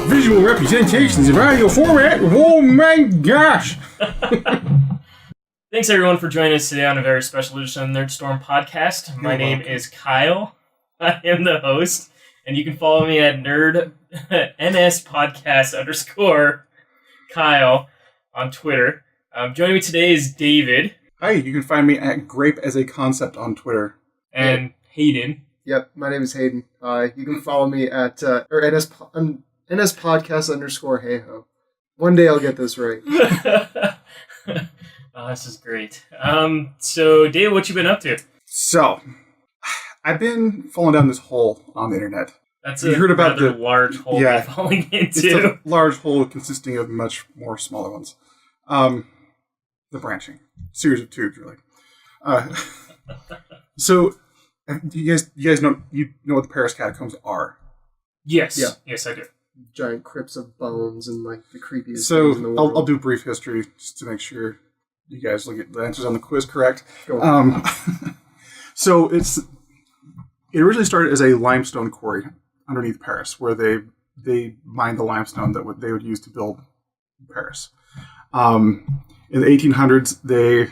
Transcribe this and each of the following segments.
visual representations of audio format. Oh my gosh! Thanks everyone for joining us today on a very special edition of Nerd Storm Podcast. My name is Kyle. I am the host, and you can follow me at NSPodcast _Kyle on Twitter. Joining me today is David. Hi, you can find me at Grape as a Concept on Twitter. And Hayden. Yep, my name is Hayden. You can follow me at NS Podcast _Heyho. One day I'll get this right. Oh, this is great. So, David, what you been up to? So, I've been falling down this hole on the internet. That's you heard about the large hole you're falling into. It's a large hole consisting of much more smaller ones. The branching. Series of tubes, really. So, you guys know what the Paris Catacombs are? Yes. Yeah. Yes, I do. Giant crypts of bones and like the creepiest things in the world. I'll do a brief history just to make sure you guys will get the answers on the quiz correct. Go on. So it originally started as a limestone quarry underneath Paris, where they mined the limestone that they would use to build Paris. In the 1800s, they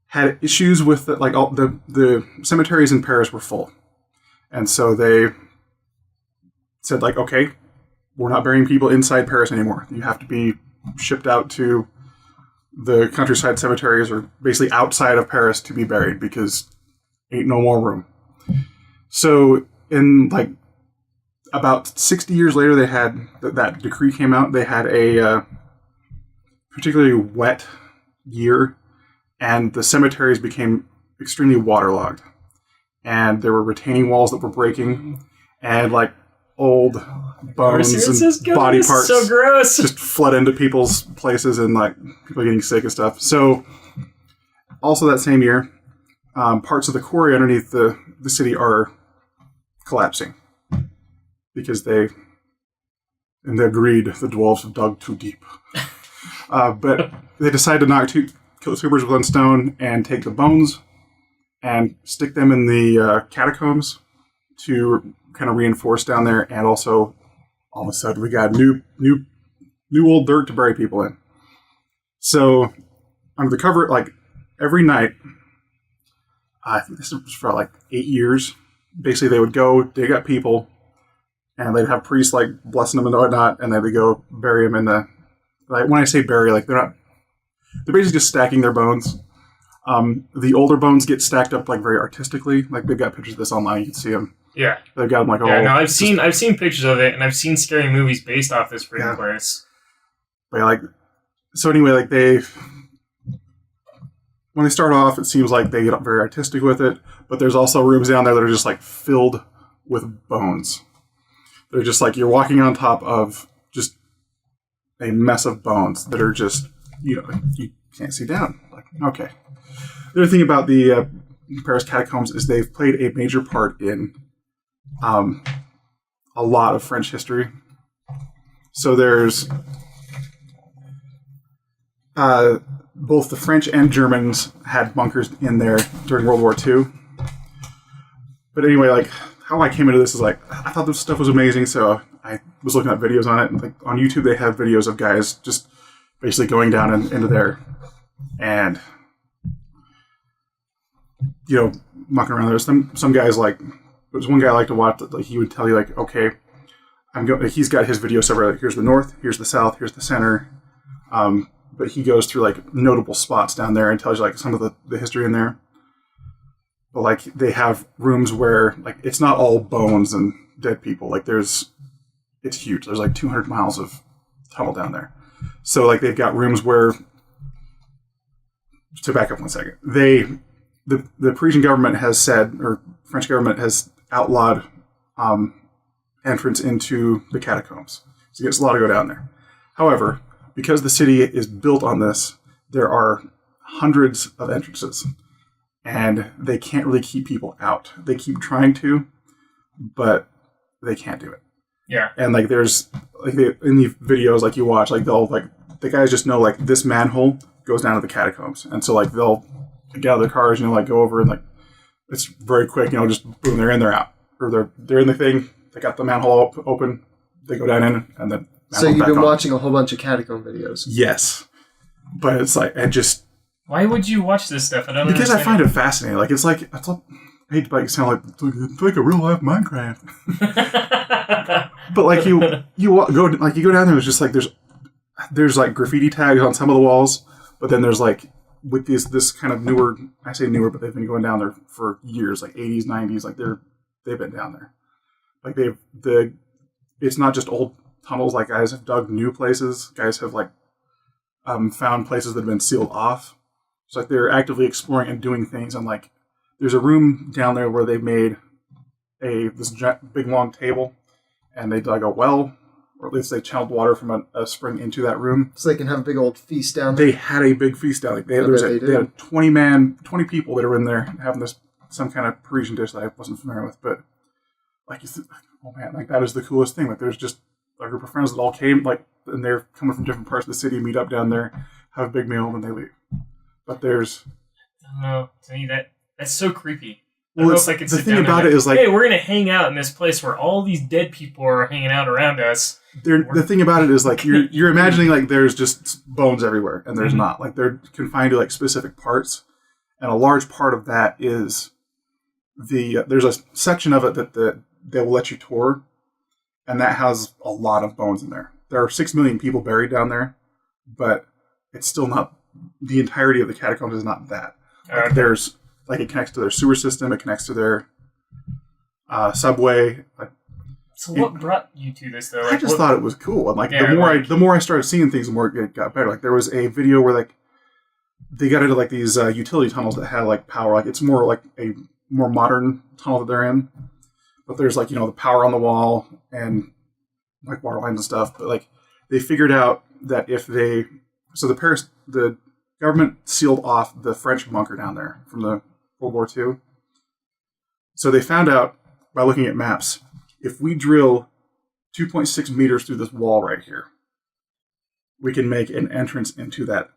had issues with the cemeteries in Paris were full, and so they said okay, we're not burying people inside Paris anymore. You have to be shipped out to the countryside cemeteries or basically outside of Paris to be buried because ain't no more room. So in about 60 years later, they had that decree came out. They had a particularly wet year, and the cemeteries became extremely waterlogged, and there were retaining walls that were breaking, and old bones and body parts so gross. just flood into people's places, and people getting sick and stuff. So also that same year, parts of the quarry underneath the city are collapsing because they agreed the dwarves have dug too deep. But they decided to knock two birds with one stone and take the bones and stick them in the catacombs to kind of reinforce down there, and also all of a sudden we got new old dirt to bury people in. So under the cover, every night, I think this was for 8 years. Basically, they would go dig up people, and they'd have priests blessing them and whatnot, and they would go bury them in the. When I say bury, they're basically just stacking their bones. The older bones get stacked up very artistically. They've got pictures of this online. You can see them. Yeah, they've got them I've seen pictures of it, and I've seen scary movies based off this freaking place. But so anyway, when they start off, it seems like they get very artistic with it. But there's also rooms down there that are just filled with bones. They're just you're walking on top of just a mess of bones that are just you can't see down. Okay. The other thing about the Paris Catacombs is they've played a major part in a lot of French history. So there's both the French and Germans had bunkers in there during World War II. But anyway, how I came into this is I thought this stuff was amazing, so I was looking at videos on it. And, on YouTube, they have videos of guys just basically going down into there and mucking around. There's some guys there's one guy I like to watch that he would tell you okay, he's got his video separate. Here's the north, here's the south, here's the center. But he goes through notable spots down there and tells you some of the history in there. But they have rooms where it's not all bones and dead people. It's huge. There's 200 miles of tunnel down there. So they've got rooms where, to back up 1 second, the Parisian government has said, or French government has outlawed entrance into the catacombs. So it's allowed to go down there. However, because the city is built on this, there are hundreds of entrances, and they can't really keep people out. They keep trying to, but they can't do it. Yeah. And there's in the videos you watch, they'll the guys just know this manhole goes down to the catacombs, and so they'll get out of their cars, go over, and it's very quick, just boom, they're in, they're out, or they're in the thing, they got the manhole open, they go down in and then. So you've been watching a whole bunch of catacomb videos. Yes, but it's like Why would you watch this stuff? I don't because understand I find it fascinating. Like it's like I hate to sound like a real life Minecraft. But like you go down there, it's just like there's like graffiti tags on some of the walls, but then there's like with this kind of newer, I say newer, but they've been going down there for years, like 80s, 90s, like they've been down there. Like it's not just old tunnels, like guys have dug new places, guys have like found places that have been sealed off. So like they're actively exploring and doing things, and like there's a room down there where they made this big long table, and they dug a well, or at least they channeled water from a spring into that room. So they can have a big old feast down there? They had a big feast down there. They had 20 people that were in there having some kind of Parisian dish that I wasn't familiar with. But, like, oh man, like that is the coolest thing. Like there's just a group of friends that all came, like, and they're coming from different parts of the city, meet up down there, have a big meal, and then they leave. But there's... I don't know. To me, that's so creepy. Well, the thing about it is like, hey, we're gonna hang out in this place where all these dead people are hanging out around us. The thing about it is like you're imagining like there's just bones everywhere, and there's not. Like they're confined to like specific parts, and a large part of that is there's a section of it that they will let you tour, and that has a lot of bones in there. There are 6 million people buried down there, but it's still not the entirety of the catacombs. Is not that. Like, there's like it connects to their sewer system. It connects to their subway. Like, so what brought you to this though? Like, I just thought it was cool, and like the more I started seeing things, the more it got better. Like there was a video where like they got into like these utility tunnels that had like power. Like it's more like a more modern tunnel that they're in, but there's like the power on the wall and like water lines and stuff. But like they figured out that the government sealed off the French bunker down there from the World War II. So they found out by looking at maps, if we drill 2.6 meters through this wall right here, we can make an entrance into that.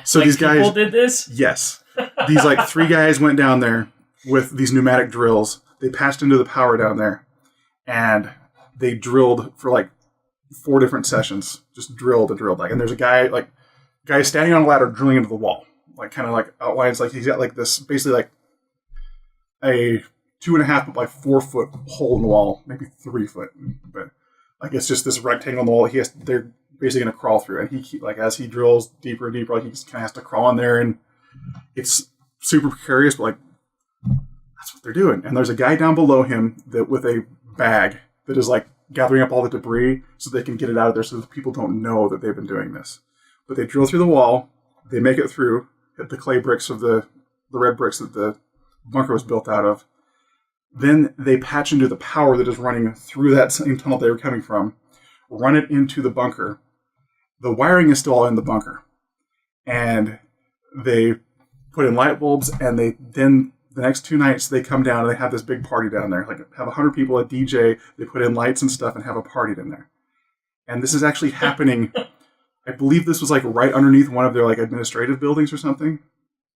So like these guys people did this? Yes. These like 3 guys went down there with these pneumatic drills. They patched into the power down there, and they drilled for like 4 different sessions. Just drilled. Like, and there's a guy standing on a ladder drilling into the wall, like kind of like outlines, like he's got like this basically like a 2.5 by 4 foot hole in the wall, maybe 3 foot, but like it's just this rectangle in the wall. They're basically going to crawl through, and he like as he drills deeper and deeper, like he just kind of has to crawl in there, and it's super precarious, but like that's what they're doing. And there's a guy down below him with a bag that is like gathering up all the debris so they can get it out of there, so that people don't know that they've been doing this. But they drill through the wall, they make it through, hit the clay bricks of the red bricks that the bunker was built out of. Then they patch into the power that is running through that same tunnel they were coming from, run it into the bunker. The wiring is still all in the bunker. And they put in light bulbs, and then the next 2 nights they come down and they have this big party down there. Like have 100 people, a DJ, they put in lights and stuff and have a party in there. And this is actually happening. I believe this was like right underneath one of their like administrative buildings or something.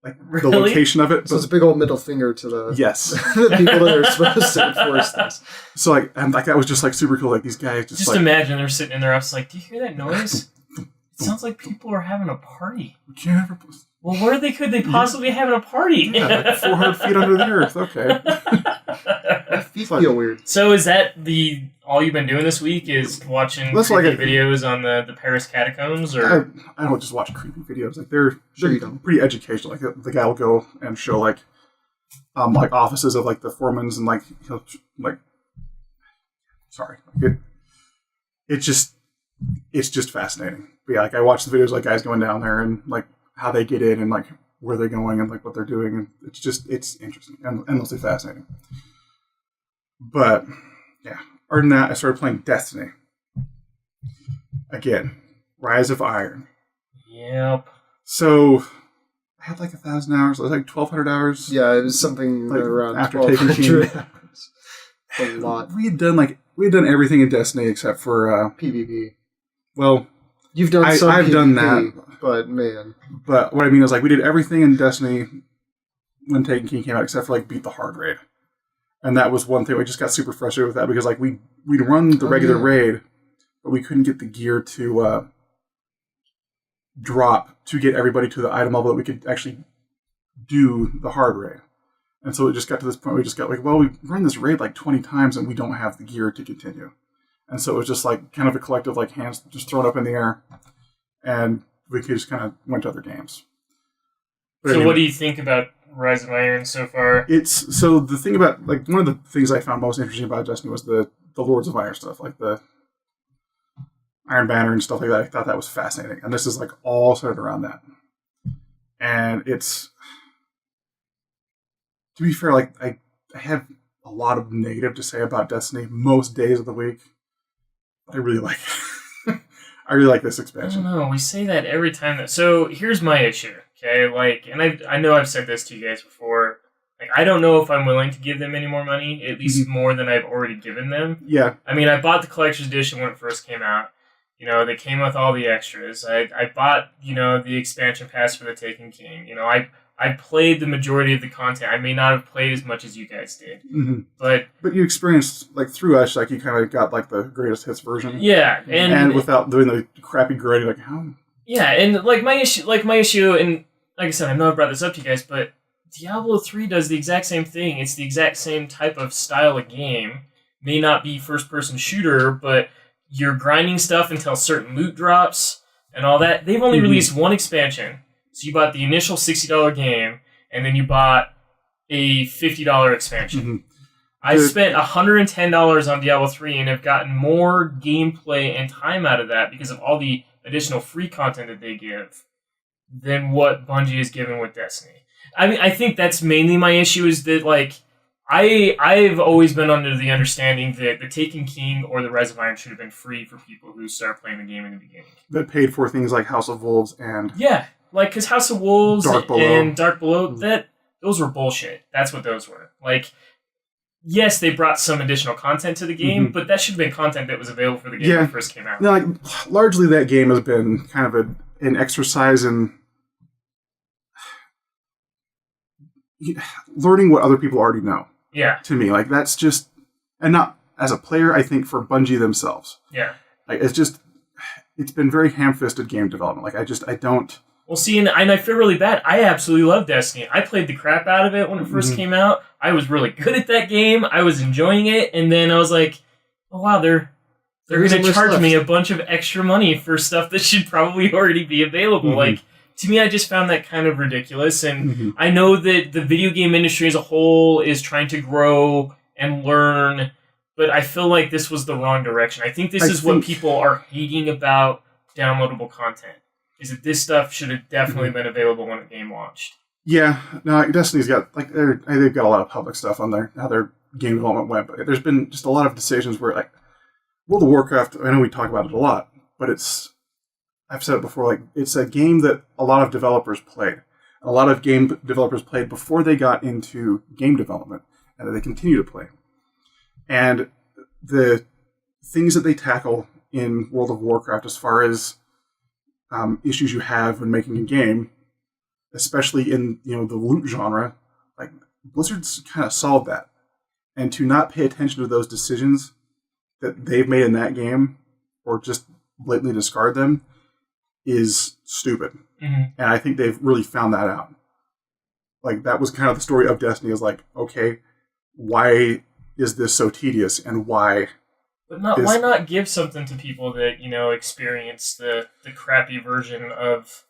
Like really? The location of it. So it's a big old middle finger to the the people that are supposed to enforce this. So like, and like that was just like super cool. Like these guys just like, imagine they're sitting in their office like, do you hear that noise? It sounds like people are having a party. We can't ever. Well, where could they possibly be having a party? Yeah, like 400 feet under the earth. Okay. My feet feel weird. So is that all you've been doing this week is watching creepy videos on the Paris Catacombs? Or I don't just watch creepy videos. Like they're pretty educational. Like the guy will go and show like offices of like the foremans, and like he'll like sorry. It's just fascinating. But yeah, like I watch the videos like guys going down there and like how they get in and like where they're going and like what they're doing, and it's interesting and endlessly fascinating. But yeah, other than that, I started playing Destiny again. Rise of Iron. Yep. So I had like 1,000 hours. I was like 1,200 hours. Yeah, it was something like around after taking King. A lot. We had done everything in Destiny except for PvP. Well, you've done. I've PvP, done that, but man. But what I mean is like we did everything in Destiny when Taken King came out except for like beat the hard raid. And that was one thing. We just got super frustrated with that because like we we'd run the regular raid, but we couldn't get the gear to drop to get everybody to the item level that we could actually do the hard raid. And so it just got to this point where we just got like, well, we've run this raid like 20 times and we don't have the gear to continue. And so it was just like kind of a collective like hands just thrown up in the air, and we just kind of went to other games. But so anyway, what do you think about Rise of Iron so far? It's so the thing about like one of the things I found most interesting about Destiny was the Lords of Iron stuff, like the Iron Banner and stuff like that. I thought that was fascinating, and this is like all centered around that. And it's, to be fair, like I have a lot of negative to say about Destiny most days of the week. But I really like it. I really like this expansion. I don't know. We say that every time. So here's my issue. Okay, like, and I know I've said this to you guys before. Like, I don't know if I'm willing to give them any more money, at least more than I've already given them. Yeah. I mean, I bought the collector's edition when it first came out. You know, they came with all the extras. I bought, you know, the expansion pass for the Taken King. You know, I played the majority of the content. I may not have played as much as you guys did. Mm-hmm. But you experienced, like, through us, like, you kind of got, like, the greatest hits version. Yeah. And without doing the crappy grading, like, how? Yeah, and, like, my issue, and like I said, I know I brought this up to you guys, but Diablo 3 does the exact same thing. It's the exact same type of style of game. May not be first-person shooter, but you're grinding stuff until certain loot drops and all that. They've only released one expansion. So you bought the initial $60 game, and then you bought a $50 expansion. Mm-hmm. I spent $110 on Diablo 3 and have gotten more gameplay and time out of that because of all the additional free content that they give than what Bungie is given with Destiny. I mean, I think that's mainly my issue is that, like, I've always been under the understanding that the Taken King or the Rise of Iron should have been free for people who start playing the game in the beginning. That paid for things like House of Wolves and... Yeah, like, because House of Wolves and Dark Below, Mm-hmm. those were bullshit. That's what those were. Like, yes, they brought some additional content to the game, but that should have been content that was available for the game when it first came out. No, like, largely that game has been kind of an exercise in learning what other people already know. Yeah. To me, like, that's just, and not as a player, I think for Bungie themselves. Yeah. Like, it's been very ham-fisted game development. Like, I don't... Well, see, and I feel really bad. I absolutely love Destiny. I played the crap out of it when it first came out. I was really good at that game. I was enjoying it, and then I was like, oh, wow, they're going to charge me a bunch of extra money for stuff that should probably already be available. Like, to me, I just found that kind of ridiculous, and I know that the video game industry as a whole is trying to grow and learn, but I feel like this was the wrong direction. I think this is what people are hating about downloadable content, is that this stuff should have definitely been available when the game launched. Yeah, no, Destiny's got, like, they've got a lot of public stuff on there, how their game development went, but there's been just a lot of decisions where, like, World of Warcraft, I know we talk about it a lot, but I've said it before, like, it's a game that a lot of developers played. A lot of game developers played before they got into game development, and that they continue to play. And the things that they tackle in World of Warcraft as far as issues you have when making a game, especially in, you know, the loot genre, like, Blizzard's kind of solved that. And to not pay attention to those decisions that they've made in that game, or just blatantly discard them, is stupid. And I think they've really found that out. Like, that was kind of the story of Destiny, is like, okay, why is this so tedious, and why... But why not give something to people that, you know, experience the crappy version of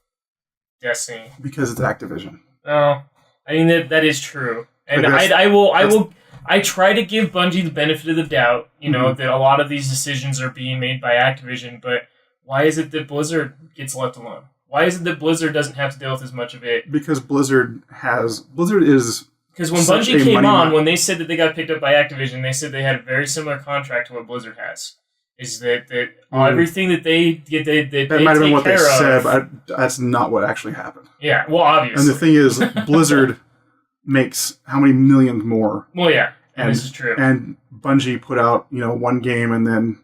Destiny? Because it's Activision. No, I mean, that is true. And I try to give Bungie the benefit of the doubt, you know, that a lot of these decisions are being made by Activision, but why is it that Blizzard gets left alone? Why is it that Blizzard doesn't have to deal with as much of it? Because Blizzard is... Because when Bungie came on, when they said that they got picked up by Activision, they said they had a very similar contract to what Blizzard has. Is that everything that they that might have been what they said, but that's not what actually happened. Yeah, well, obviously. And the thing is, Blizzard makes how many millions more? Well, yeah, and this is true. And Bungie put out, you know, one game, and then...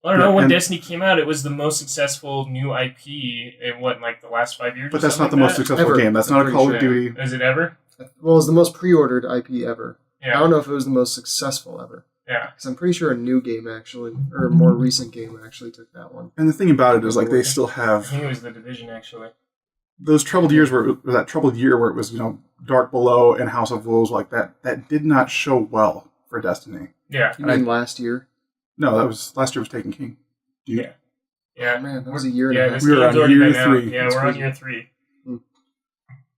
I don't know, when Destiny came out, it was the most successful new IP in, like, the last 5 years? But that's not the most successful game. That's not a Call of Duty. Is it ever? Well, it was the most pre-ordered IP ever. Yeah. I don't know if it was the most successful ever. Yeah. Because I'm pretty sure a new game actually, or a more recent game actually took that one. And the thing about it is, like, they still I have think it was The Division, actually. those troubled years that troubled year where it was, Dark Below and House of Wolves, like that did not show well for Destiny. Yeah. You mean last year? No, last year was Taken King. Yeah. Yeah. Oh, man, that was a year and Yeah, a half. this We were game's on already year been out. 3. Yeah, That's we're on crazy. year 3. Hmm.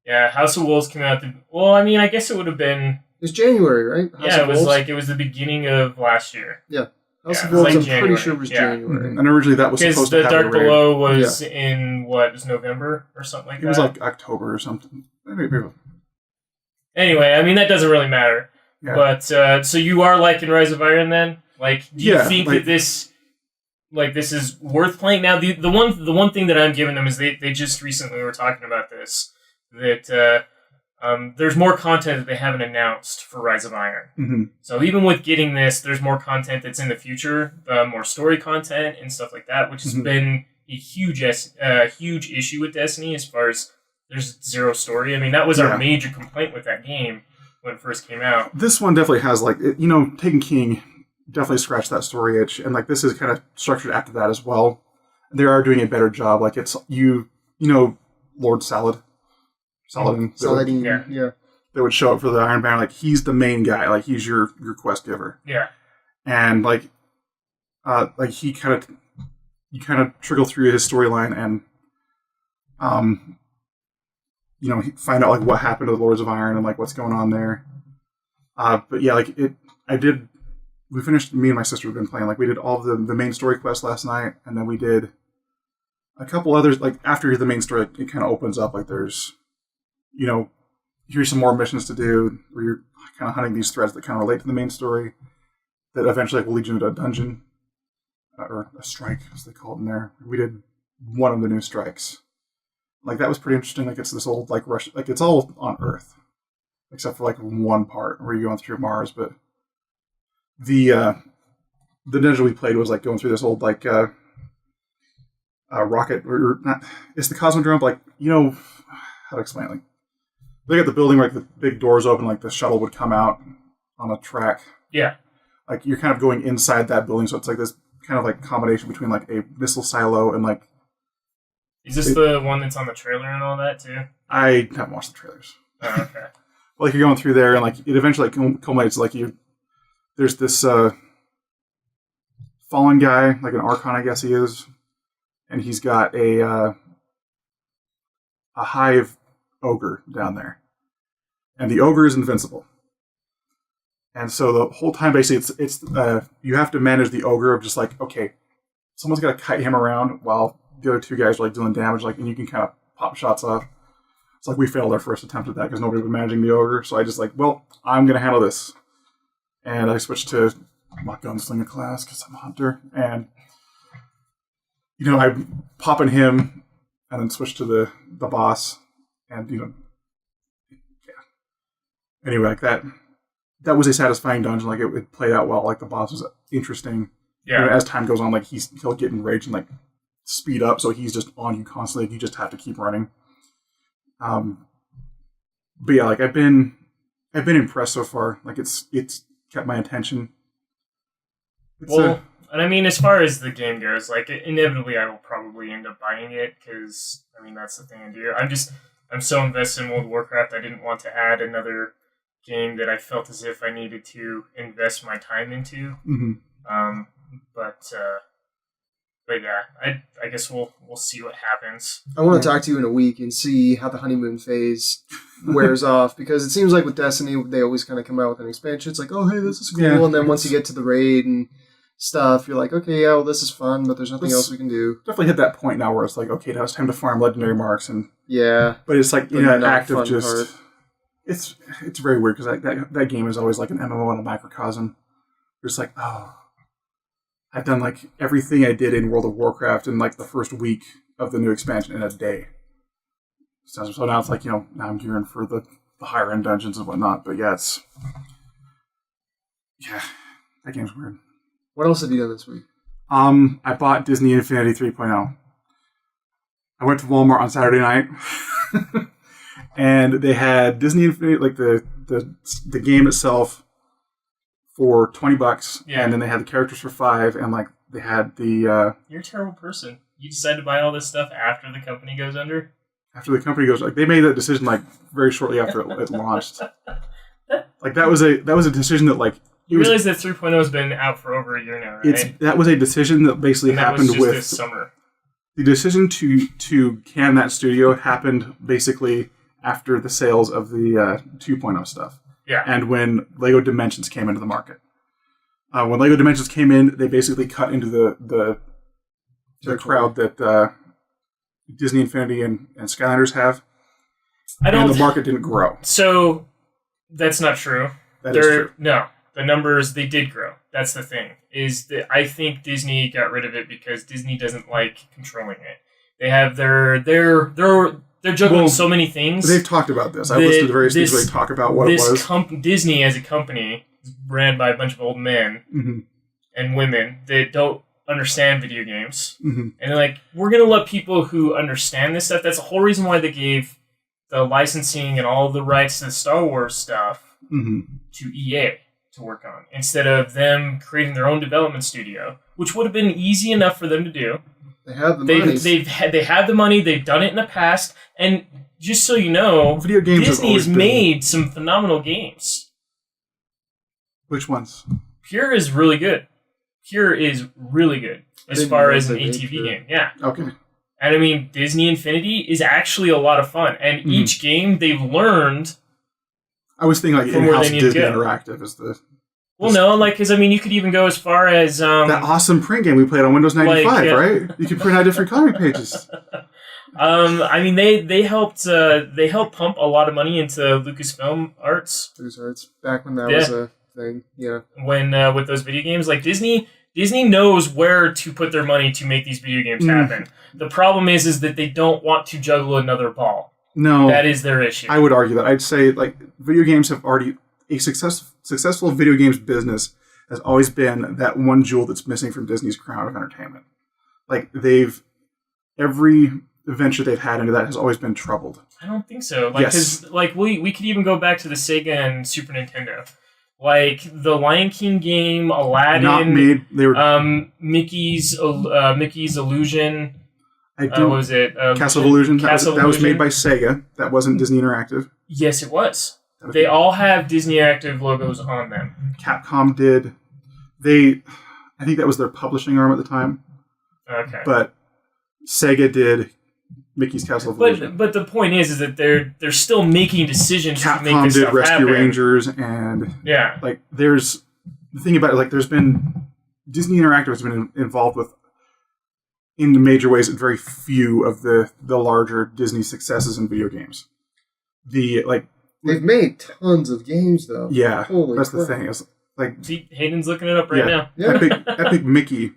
Yeah, House of Wolves came out. Well, I mean, I guess it would have been. It was January, right? Yeah, it was the beginning of last year. House of it was Wolves, like I'm January. pretty sure was Yeah. January. And originally that was Because supposed the to have Dark a raid. Below was in what? It was November or something like that. It was like October or something. Maybe. Anyway, I mean that doesn't really matter. Yeah. But so you are liking Rise of Iron then? Like, do you think that this is worth playing? Now, the one thing that I'm giving them is they just recently were talking about this, that there's more content that they haven't announced for Rise of Iron. Mm-hmm. So even with getting this, there's more content that's in the future, more story content and stuff like that, which has been a huge issue with Destiny as far as there's zero story. I mean, that was our major complaint with that game when it first came out. This one definitely has, like, Taken King definitely scratched that story itch, and, like, this is kind of structured after that as well. They are doing a better job. Like, it's, Lord Saladin. Saladin, yeah. That would show up for the Iron Banner. Like, he's the main guy. Like, he's your quest giver. Yeah. And, you kind of trickle through his storyline and, find out, like, what happened to the Lords of Iron and, like, what's going on there. But yeah, like, we finished, me and my sister have been playing, like, we did all of the main story quests last night, and then we did a couple others, like, after the main story, it kind of opens up, like, there's, here's some more missions to do, where you're kind of hunting these threads that kind of relate to the main story, that eventually will lead you into a dungeon, or a strike, as they call it in there. We did one of the new strikes. Like, that was pretty interesting. Like, it's this old, like, Russian, like, it's all on Earth, except for, like, one part where you're going through Mars, but the dungeon we played was, like, going through this old, like, rocket, or not, it's the Cosmodrome, like, how to explain it, like, they got the building where, like, the big doors open, like, the shuttle would come out on a track. Yeah. Like, you're kind of going inside that building, so it's, like, this kind of, like, combination between, like, a missile silo and, like... Is this the one that's on the trailer and all that, too? I haven't watched the trailers. Oh, okay. Well, like, you're going through there, and, like, it eventually, like, culminates, like, there's this fallen guy, like an Archon, I guess he is, and he's got a hive ogre down there. And the ogre is invincible. And so the whole time, basically, it's you have to manage the ogre of just like, okay, someone's got to kite him around while the other two guys are like doing damage, like, and you can kind of pop shots off. It's like we failed our first attempt at that because nobody was managing the ogre. So I just like, well, I'm going to handle this. And I switched to my gunslinger class because I'm a hunter. And, I'm popping him and then switch to the boss. And, yeah. Anyway, like that was a satisfying dungeon. Like, it played out well. Like, the boss was interesting. Yeah. As time goes on, like, he'll get enraged and, like, speed up. So he's just on you constantly. You just have to keep running. But yeah, like, I've been impressed so far. Like, it's kept my attention. And I mean, as far as the game goes, like, inevitably I will probably end up buying it because, I mean, that's the thing I do. I'm so invested in World of Warcraft, I didn't want to add another game that I felt as if I needed to invest my time into. Mm-hmm. But yeah, I guess we'll see what happens. I want to talk to you in a week and see how the honeymoon phase wears off, because it seems like with Destiny, they always kind of come out with an expansion. It's like, oh, hey, this is cool. Yeah. And then once you get to the raid and stuff, you're like, okay, yeah, well, this is fun, but there's nothing else we can do. Definitely hit that point now where it's like, okay, now it's time to farm legendary marks. Yeah. But it's like, But an not act of fun just... part. It's very weird because that game is always like an MMO and a microcosm. You're just like, oh, I've done like everything I did in World of Warcraft in like the first week of the new expansion in a day. So now it's like, now I'm gearing for the higher end dungeons and whatnot. But yeah, that game's weird. What else have you done this week? I bought Disney Infinity 3.0. I went to Walmart on Saturday night. And they had Disney Infinity, like the game itself, for $20, Yeah. and then they had the characters for $5, and like they had the You're a terrible person. You decide to buy all this stuff after the company goes under? after the company goes, like they made that decision like very shortly after it launched. Like that was a decision that like You realize that 3.0 has been out for over a year now, right? that was a decision that basically And that happened was just with this summer. the decision to can that studio happened basically after the sales of the 2.0 stuff. Yeah. And when Lego Dimensions came into the market. When Lego Dimensions came in, they basically cut into the crowd that Disney Infinity and Skylanders have. And the market didn't grow. So, that's not true. That is true. No. The numbers, they did grow. That's the thing. Is that I think Disney got rid of it because Disney doesn't like controlling it. They have they're juggling so many things. They've talked about this. I've listened to various things where they talk about what it was. Disney as a company is ran by a bunch of old men and women that don't understand video games. And they're like, we're going to let people who understand this stuff. That's the whole reason why they gave the licensing and all the rights to the Star Wars stuff to EA to work on, instead of them creating their own development studio, which would have been easy enough for them to do. They have the money. They have the money. They've done it in the past. And just so you know, video games Disney has made some phenomenal games. Which ones? Pure is really good. Pure is really good as far as an ATV game. Yeah. Okay. And I mean, Disney Infinity is actually a lot of fun. And each game they've learned. I was thinking like in-house Disney Interactive is the... Well, no, like, because, I mean, you could even go as far as... that awesome print game we played on Windows 95, right? You could print out different comic pages. I mean, they helped pump a lot of money into Lucasfilm Arts. LucasArts, back when that was a thing, yeah. When, with those video games, like, Disney knows where to put their money to make these video games happen. The problem is that they don't want to juggle another ball. No. That is their issue. I would argue that. I'd say, like, video games have already... A successful video games business has always been that one jewel that's missing from Disney's crown of entertainment. Like, every venture they've had into that has always been troubled. I don't think so. Like, because we could even go back to the Sega and Super Nintendo. Like, the Lion King game, Aladdin, not made. They were Mickey's Illusion. What was it? Castle of Illusion. That was made Illusion. by Sega. That wasn't Disney Interactive. Yes, it was. They all have Disney Interactive logos on them. Capcom did. I think that was their publishing arm at the time. Okay. But Sega did Mickey's Castle of Illusion. But the point is that they're still making decisions to make this stuff Capcom did Rescue happen. Rangers, and like there's the thing about it, like there's been Disney Interactive has been involved with in major ways very few of the larger Disney successes in video games. They've made tons of games, though. Yeah, Holy that's crap. the thing. It's like, see, Hayden's looking it up right now. Yeah. Epic Mickey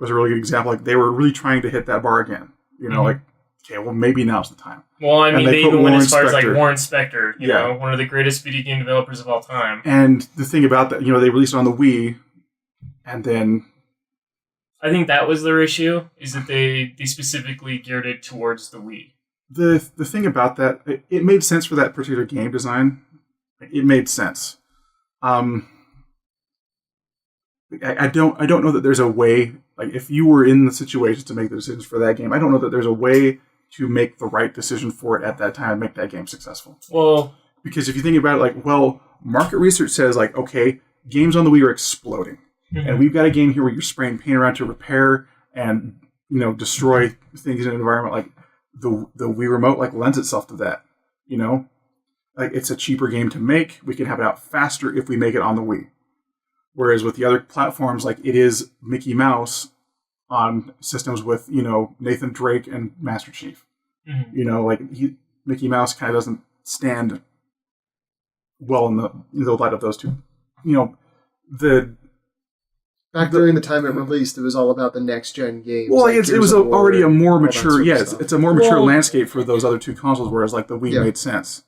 was a really good example. Like, they were really trying to hit that bar again. You know, like, okay, well, maybe now's the time. Well, I mean, they even went as far as, like, Spector. Warren Spector, you know, one of the greatest video game developers of all time. And the thing about that, you know, they released it on the Wii, and then... I think that was their issue, is that they specifically geared it towards the Wii. The thing about that, it made sense for that particular game design. It made sense. I don't know that there's a way, like if you were in the situation to make the decisions for that game, I don't know that there's a way to make the right decision for it at that time and make that game successful. Well, because if you think about it, like, well, market research says, like, okay, games on the Wii are exploding. And we've got a game here where you're spraying paint around to repair and, you know, destroy things in an environment. Like, the Wii Remote, like, lends itself to that, you know? Like, it's a cheaper game to make. We can have it out faster if we make it on the Wii. Whereas with the other platforms, like, it is Mickey Mouse on systems with, you know, Nathan Drake and Master Chief. You know, like, Mickey Mouse kind of doesn't stand well in the light of those two. You know, Back during the time it released, it was all about the next-gen games. Well, like it was already a more mature... Yeah, it's a more mature Well, landscape for those other two consoles, whereas, like, the Wii made sense.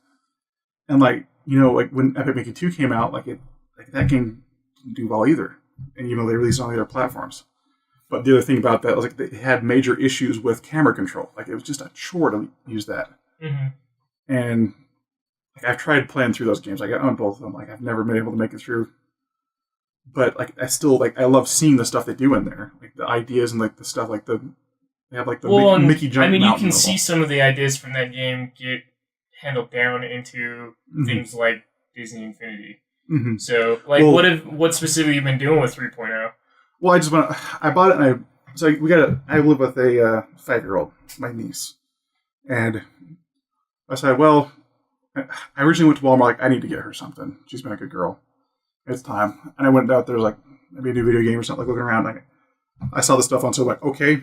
And, like, you know, like, when Epic Mickey 2 came out, like that game didn't do well either. And, you know, they released it on the other platforms. But the other thing about that was, like, they had major issues with camera control. Like, it was just a chore to use that. And, like, I've tried playing through those games. Like, I own both of them. Like, I've never been able to make it through but like I still like I love seeing the stuff they do in there, like the ideas and like the stuff like they have like the Mickey jump. I mean, you mountain can level. see some of the ideas from that game get handled down into things like Disney Infinity. Mm-hmm. So, like, what specifically you been doing with 3.0? Well, I bought it, and I live with a 5-year-old, my niece, and I said, well, I originally went to Walmart, like, I need to get her something. She's been a good girl. It's time. And I went out there, like, maybe a new video game or something, like, looking around, like, I saw the stuff on, so like, okay,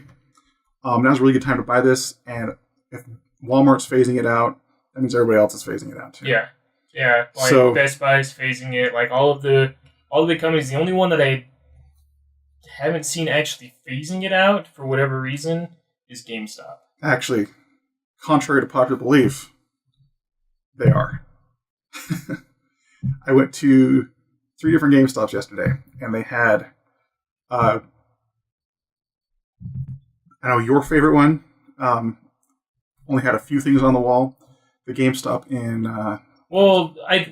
now's a really good time to buy this, and if Walmart's phasing it out, that means everybody else is phasing it out, too. Yeah. Yeah, like, Best Buy's phasing it, like, all of the big companies. The only one that I haven't seen actually phasing it out, for whatever reason, is GameStop. Actually, contrary to popular belief, they are. I went to 3 different GameStops yesterday, and they had, I know your favorite one, only had a few things on the wall. The GameStop in...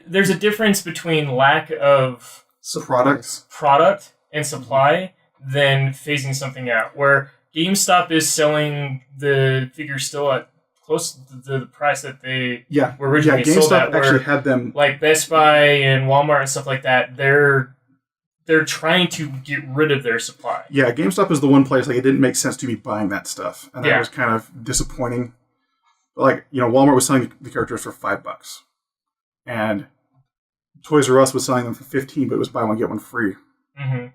there's a difference between lack of product and supply than phasing something out. Where GameStop is selling the figures still at close to the price that they were originally sold at. GameStop actually had them, like Best Buy and Walmart and stuff like that. They're trying to get rid of their supply. Yeah, GameStop is the one place like it didn't make sense to be buying that stuff, and that was kind of disappointing. But, like, you know, Walmart was selling the characters for $5. And Toys R Us was selling them for $15, but it was buy one get one free. Mm-hmm.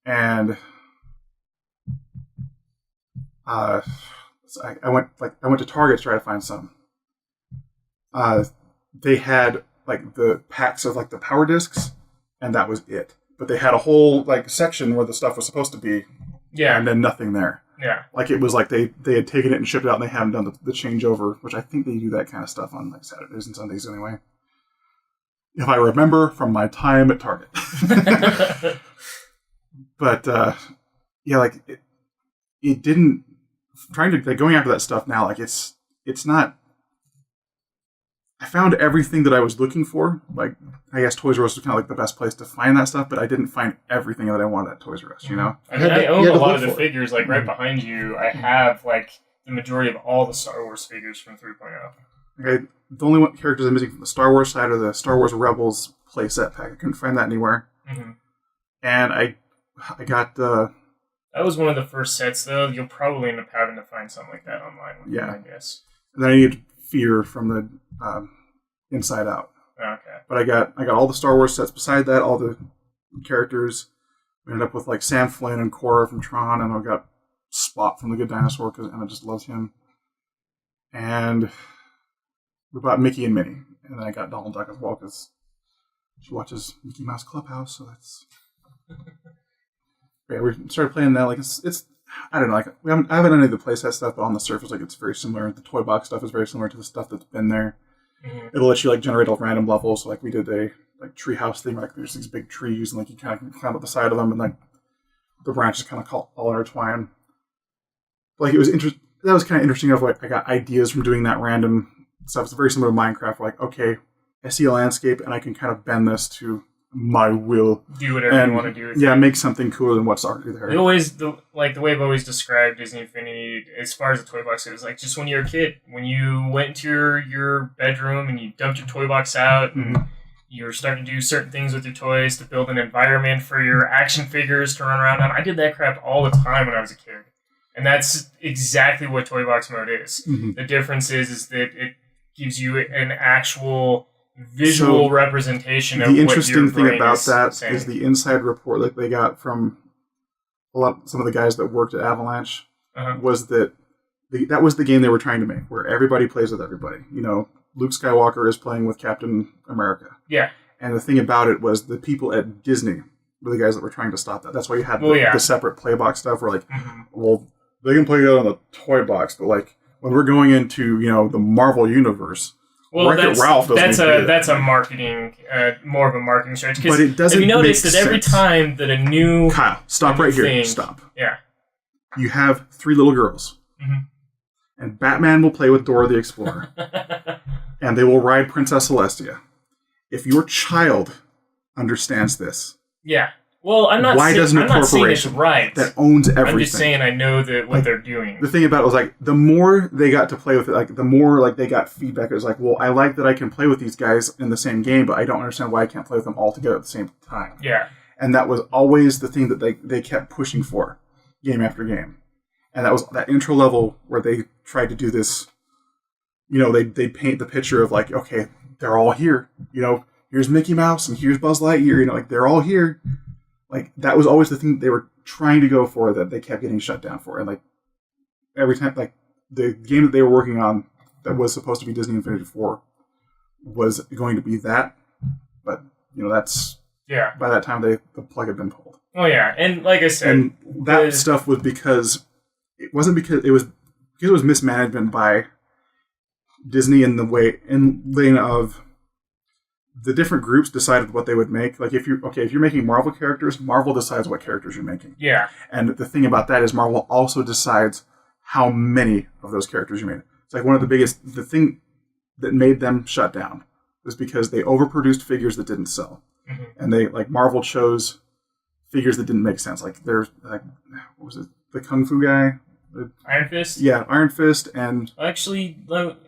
And so I went to Target to try to find some. They had like the packs of like the power discs, and that was it. But they had a whole like section where the stuff was supposed to be, and then nothing there. Yeah, like it was like they had taken it and shipped it out, and they haven't done the changeover, which I think they do that kind of stuff on like Saturdays and Sundays anyway. If I remember from my time at Target. But, like, it didn't... Trying to... Like, going after that stuff now, like, it's not... I found everything that I was looking for. Like, I guess Toys R Us was kind of, like, the best place to find that stuff, but I didn't find everything that I wanted at Toys R Us, you know? I mean, I own a lot of the figures, like, right behind you. I have, like, the majority of all the Star Wars figures from 3.0. Okay, the only characters I'm missing from the Star Wars side are the Star Wars Rebels playset pack. I couldn't find that anywhere. Mm-hmm. And I got the... That was one of the first sets, though. You'll probably end up having to find something like that online. I guess. And then I needed Fear from the Inside Out. Okay. But I got all the Star Wars sets beside that, all the characters. We ended up with like Sam Flynn and Korra from Tron, and I got Spot from The Good Dinosaur, because Emma just loves him. And... we bought Mickey and Minnie, and then I got Donald Duck as well because she watches Mickey Mouse Clubhouse, so that's... we started playing that. Like it's I don't know. Like I haven't done any of the playset stuff, but on the surface, like it's very similar. The toy box stuff is very similar to the stuff that's been there. Mm-hmm. It'll let you like generate a random level. So like we did a like treehouse thing. Like there's these big trees, and like you kind of can climb up the side of them, and like the branches kind of all intertwine. Like it was interesting. That was kind of interesting. Of like I got ideas from doing that random stuff. It's very similar to Minecraft. Where, like, okay, I see a landscape and I can kind of bend this to my will. Do whatever you want to do with it. Make something cooler than what's already there. The way I've always described Disney Infinity, as far as the toy box is, like just when you're a kid, when you went into your bedroom and you dumped your toy box out and you were starting to do certain things with your toys to build an environment for your action figures to run around on. I did that crap all the time when I was a kid. And that's exactly what Toy Box Mode is. Mm-hmm. The difference is that it gives you an actual visual representation of what your brain is saying. The interesting thing about that is the inside report that they got from some of the guys that worked at Avalanche was that that was the game they were trying to make, where everybody plays with everybody. You know, Luke Skywalker is playing with Captain America. Yeah. And the thing about it was the people at Disney were the guys that were trying to stop that. That's why you had the separate playbox stuff where, like, well, they can play it on the toy box, but like when we're going into, you know, the Marvel universe, Wreck-It Ralph doesn't that's a marketing, more of a marketing strategy. But it doesn't. Have you noticed that every time that a new Kyle, stop right here. Stop. Yeah. You have 3 little girls, and Batman will play with Dora the Explorer, and they will ride Princess Celestia. If your child understands this, Well, I'm not Why doesn't a I'm not saying it's corporation right. that owns everything? I'm just saying I know that what Like, they're doing. The thing about it was like the more they got to play with it, like the more like they got feedback. It was like, well, I like that I can play with these guys in the same game, but I don't understand why I can't play with them all together at the same time. Yeah. And that was always the thing that they kept pushing for, game after game. And that was that intro level where they tried to do this. You know, they paint the picture of like, okay, they're all here. You know, here's Mickey Mouse and here's Buzz Lightyear. You know, like they're all here. Like that was always the thing that they were trying to go for that they kept getting shut down for. And like every time, like the game that they were working on that was supposed to be Disney Infinity 4 was going to be that. But you know, that's by that time the plug had been pulled. Oh yeah, and like I said, and that stuff was because it was mismanagement by Disney in the lane of the different groups decided what they would make. Like if you're making Marvel characters, Marvel decides what characters you're making. Yeah. And the thing about that is Marvel also decides how many of those characters you made. It's like the thing that made them shut down was because they overproduced figures that didn't sell. Mm-hmm. And they Marvel chose figures that didn't make sense. Like there's what was it? The Kung Fu guy? Iron Fist? Yeah, Iron Fist, and... Actually,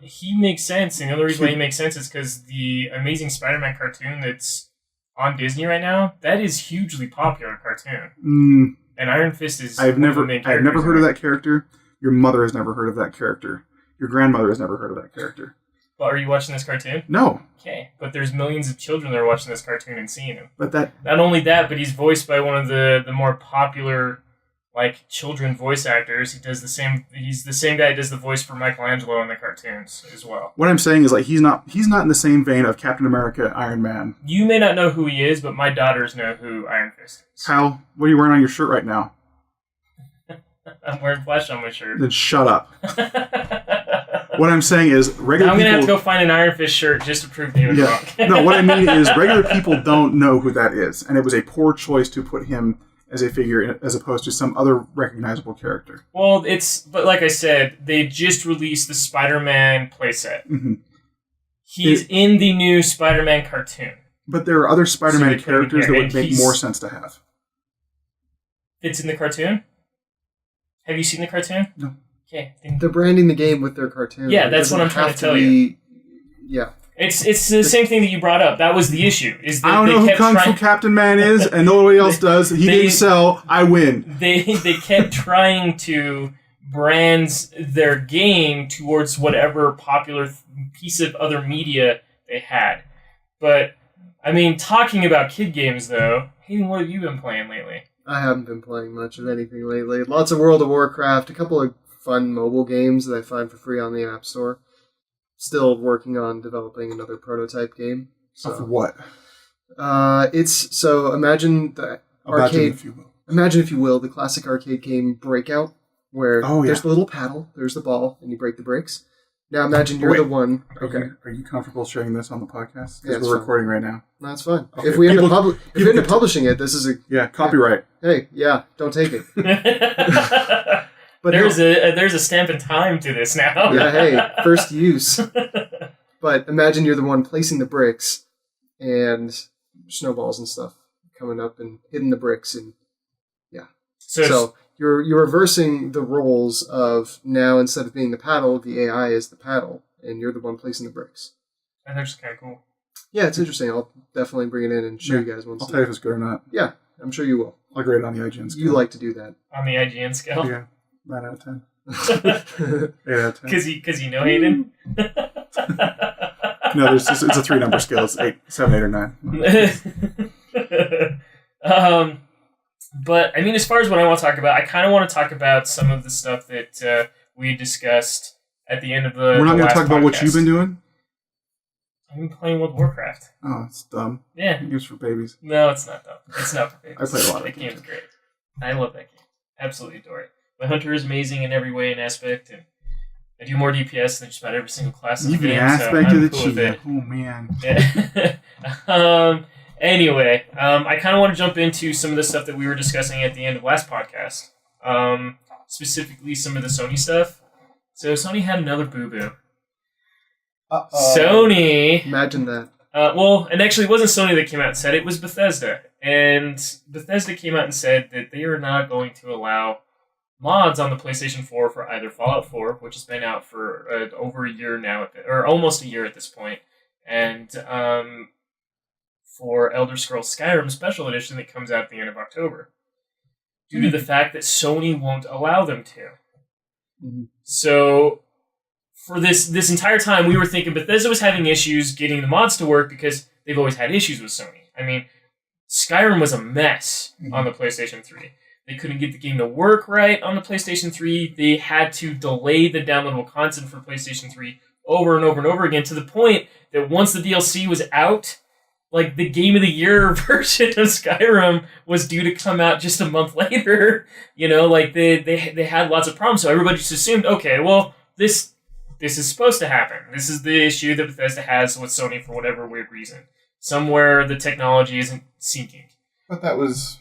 he makes sense, and the only reason why he makes sense is because the Amazing Spider-Man cartoon that's on Disney right now, that is hugely popular cartoon. And Iron Fist is I've never heard of that character. Your mother has never heard of that character. Your grandmother has never heard of that character. Well, are you watching this cartoon? No. Okay, but there's millions of children that are watching this cartoon and seeing him. But that... Not only that, but he's voiced by one of the more popular... like children voice actors. He's the same guy that does the voice for Michelangelo in the cartoons as well. What I'm saying is like he's not in the same vein of Captain America, Iron Man. You may not know who he is, but my daughters know who Iron Fist is. Kyle, what are you wearing on your shirt right now? I'm wearing flesh on my shirt. Then shut up. What I'm saying is regular I'm people... going to have to go find an Iron Fist shirt just to prove David wrong. No, what I mean is regular people don't know who that is. And it was a poor choice to put him as a figure as opposed to some other recognizable character. Well, but like I said, they just released the Spider-Man playset. Mm-hmm. He's in the new Spider-Man cartoon. But there are other Spider-Man characters that would make more sense to have. It's in the cartoon? Have you seen the cartoon? No. Okay. They're branding the game with their cartoon. Yeah, that's what I'm trying to tell you. Yeah. It's the same thing that you brought up. That was the issue. Is that I don't know who Kung Fu Captain Man is, and nobody else does. He didn't sell. I win. They kept trying to brand their game towards whatever popular piece of other media they had. But, I mean, talking about kid games, though, Hayden, what have you been playing lately? I haven't been playing much of anything lately. Lots of World of Warcraft, a couple of fun mobile games that I find for free on the App Store. Still working on developing another prototype game. So. Of what? Imagine the arcade. Imagine, if you will, the classic arcade game Breakout, where there's the little paddle, there's the ball, and you break the bricks. Now imagine you're the one. Okay. Are you comfortable sharing this on the podcast? Because we're recording right now. That's fine. Okay. If we end up publishing it, this is a copyright. Hey, don't take it. But there's a stamp and time to this now. Yeah, hey, first use. But imagine you're the one placing the bricks and snowballs and stuff coming up and hitting the bricks, and So you're reversing the roles of now, instead of being the paddle, the AI is the paddle, and you're the one placing the bricks. That's actually kind of cool. Yeah, it's interesting. I'll definitely bring it in and show you guys once. I'll tell you if it's good or not. Yeah, I'm sure you will. I'll grade it on the IGN scale. You like to do that. On the IGN scale? Yeah. 9 out of 10. 8 out of 10. Because you know Hayden? No, it's a 3-number scale. It's 7, 8, or 9. But, I mean, as far as what I want to talk about, I kind of want to talk about some of the stuff that we discussed at the end of the We're not going to talk about what you've been doing? I've been playing World of Warcraft. Oh, it's dumb. Yeah. It's for babies. No, it's not dumb. It's not for babies. I play a lot of that game's great. I love that game. Absolutely adore it. My hunter is amazing in every way and aspect, and I do more DPS than just about every single class in the game. Even aspect of the cheat. Oh, man. Yeah. Anyway, I kind of want to jump into some of the stuff that we were discussing at the end of last podcast. Specifically, some of the Sony stuff. So Sony had another boo-boo. Sony... Imagine that. And actually it wasn't Sony that came out and said it. It was Bethesda. And Bethesda came out and said that they are not going to allow mods on the PlayStation 4 for either Fallout 4, which has been out for over a year now, or almost a year at this point, and for Elder Scrolls Skyrim Special Edition that comes out at the end of October, due to the fact that Sony won't allow them to. Mm-hmm. So for this entire time, we were thinking Bethesda was having issues getting the mods to work because they've always had issues with Sony. I mean, Skyrim was a mess on the PlayStation 3. They couldn't get the game to work right on the PlayStation 3. They had to delay the downloadable content for PlayStation 3 over and over and over again, to the point that once the DLC was out, like the Game of the Year version of Skyrim was due to come out just a month later. You know, like they had lots of problems, so everybody just assumed, okay, well, this is supposed to happen. This is the issue that Bethesda has with Sony for whatever weird reason. Somewhere the technology isn't syncing. But that was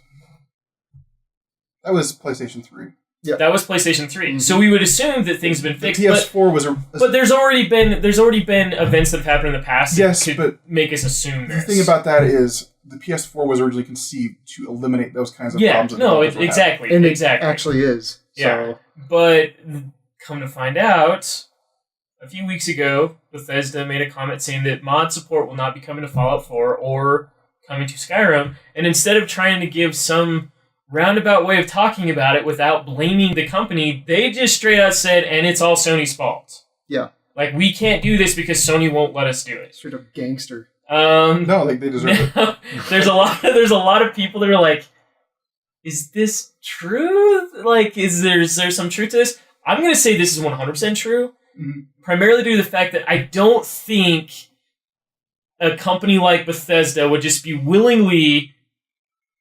PlayStation 3. Yeah, that was PlayStation 3. Mm-hmm. So we would assume that things have been fixed. The PS4 but there's already been events that have happened in the past yes, that could make us assume this. The thing about that is the PS4 was originally conceived to eliminate those kinds of problems. Exactly. And exactly. It actually is. Yeah. But come to find out, a few weeks ago, Bethesda made a comment saying that mod support will not be coming to Fallout 4 or coming to Skyrim, and instead of trying to give some roundabout way of talking about it without blaming the company, they just straight out said, and it's all Sony's fault. Yeah. Like, we can't do this because Sony won't let us do it. Straight up gangster. No, like, they deserve it. There's a lot of people that are like, is this true? Like, is there some truth to this? I'm going to say this is 100% true. Mm-hmm. Primarily due to the fact that I don't think a company like Bethesda would just be willingly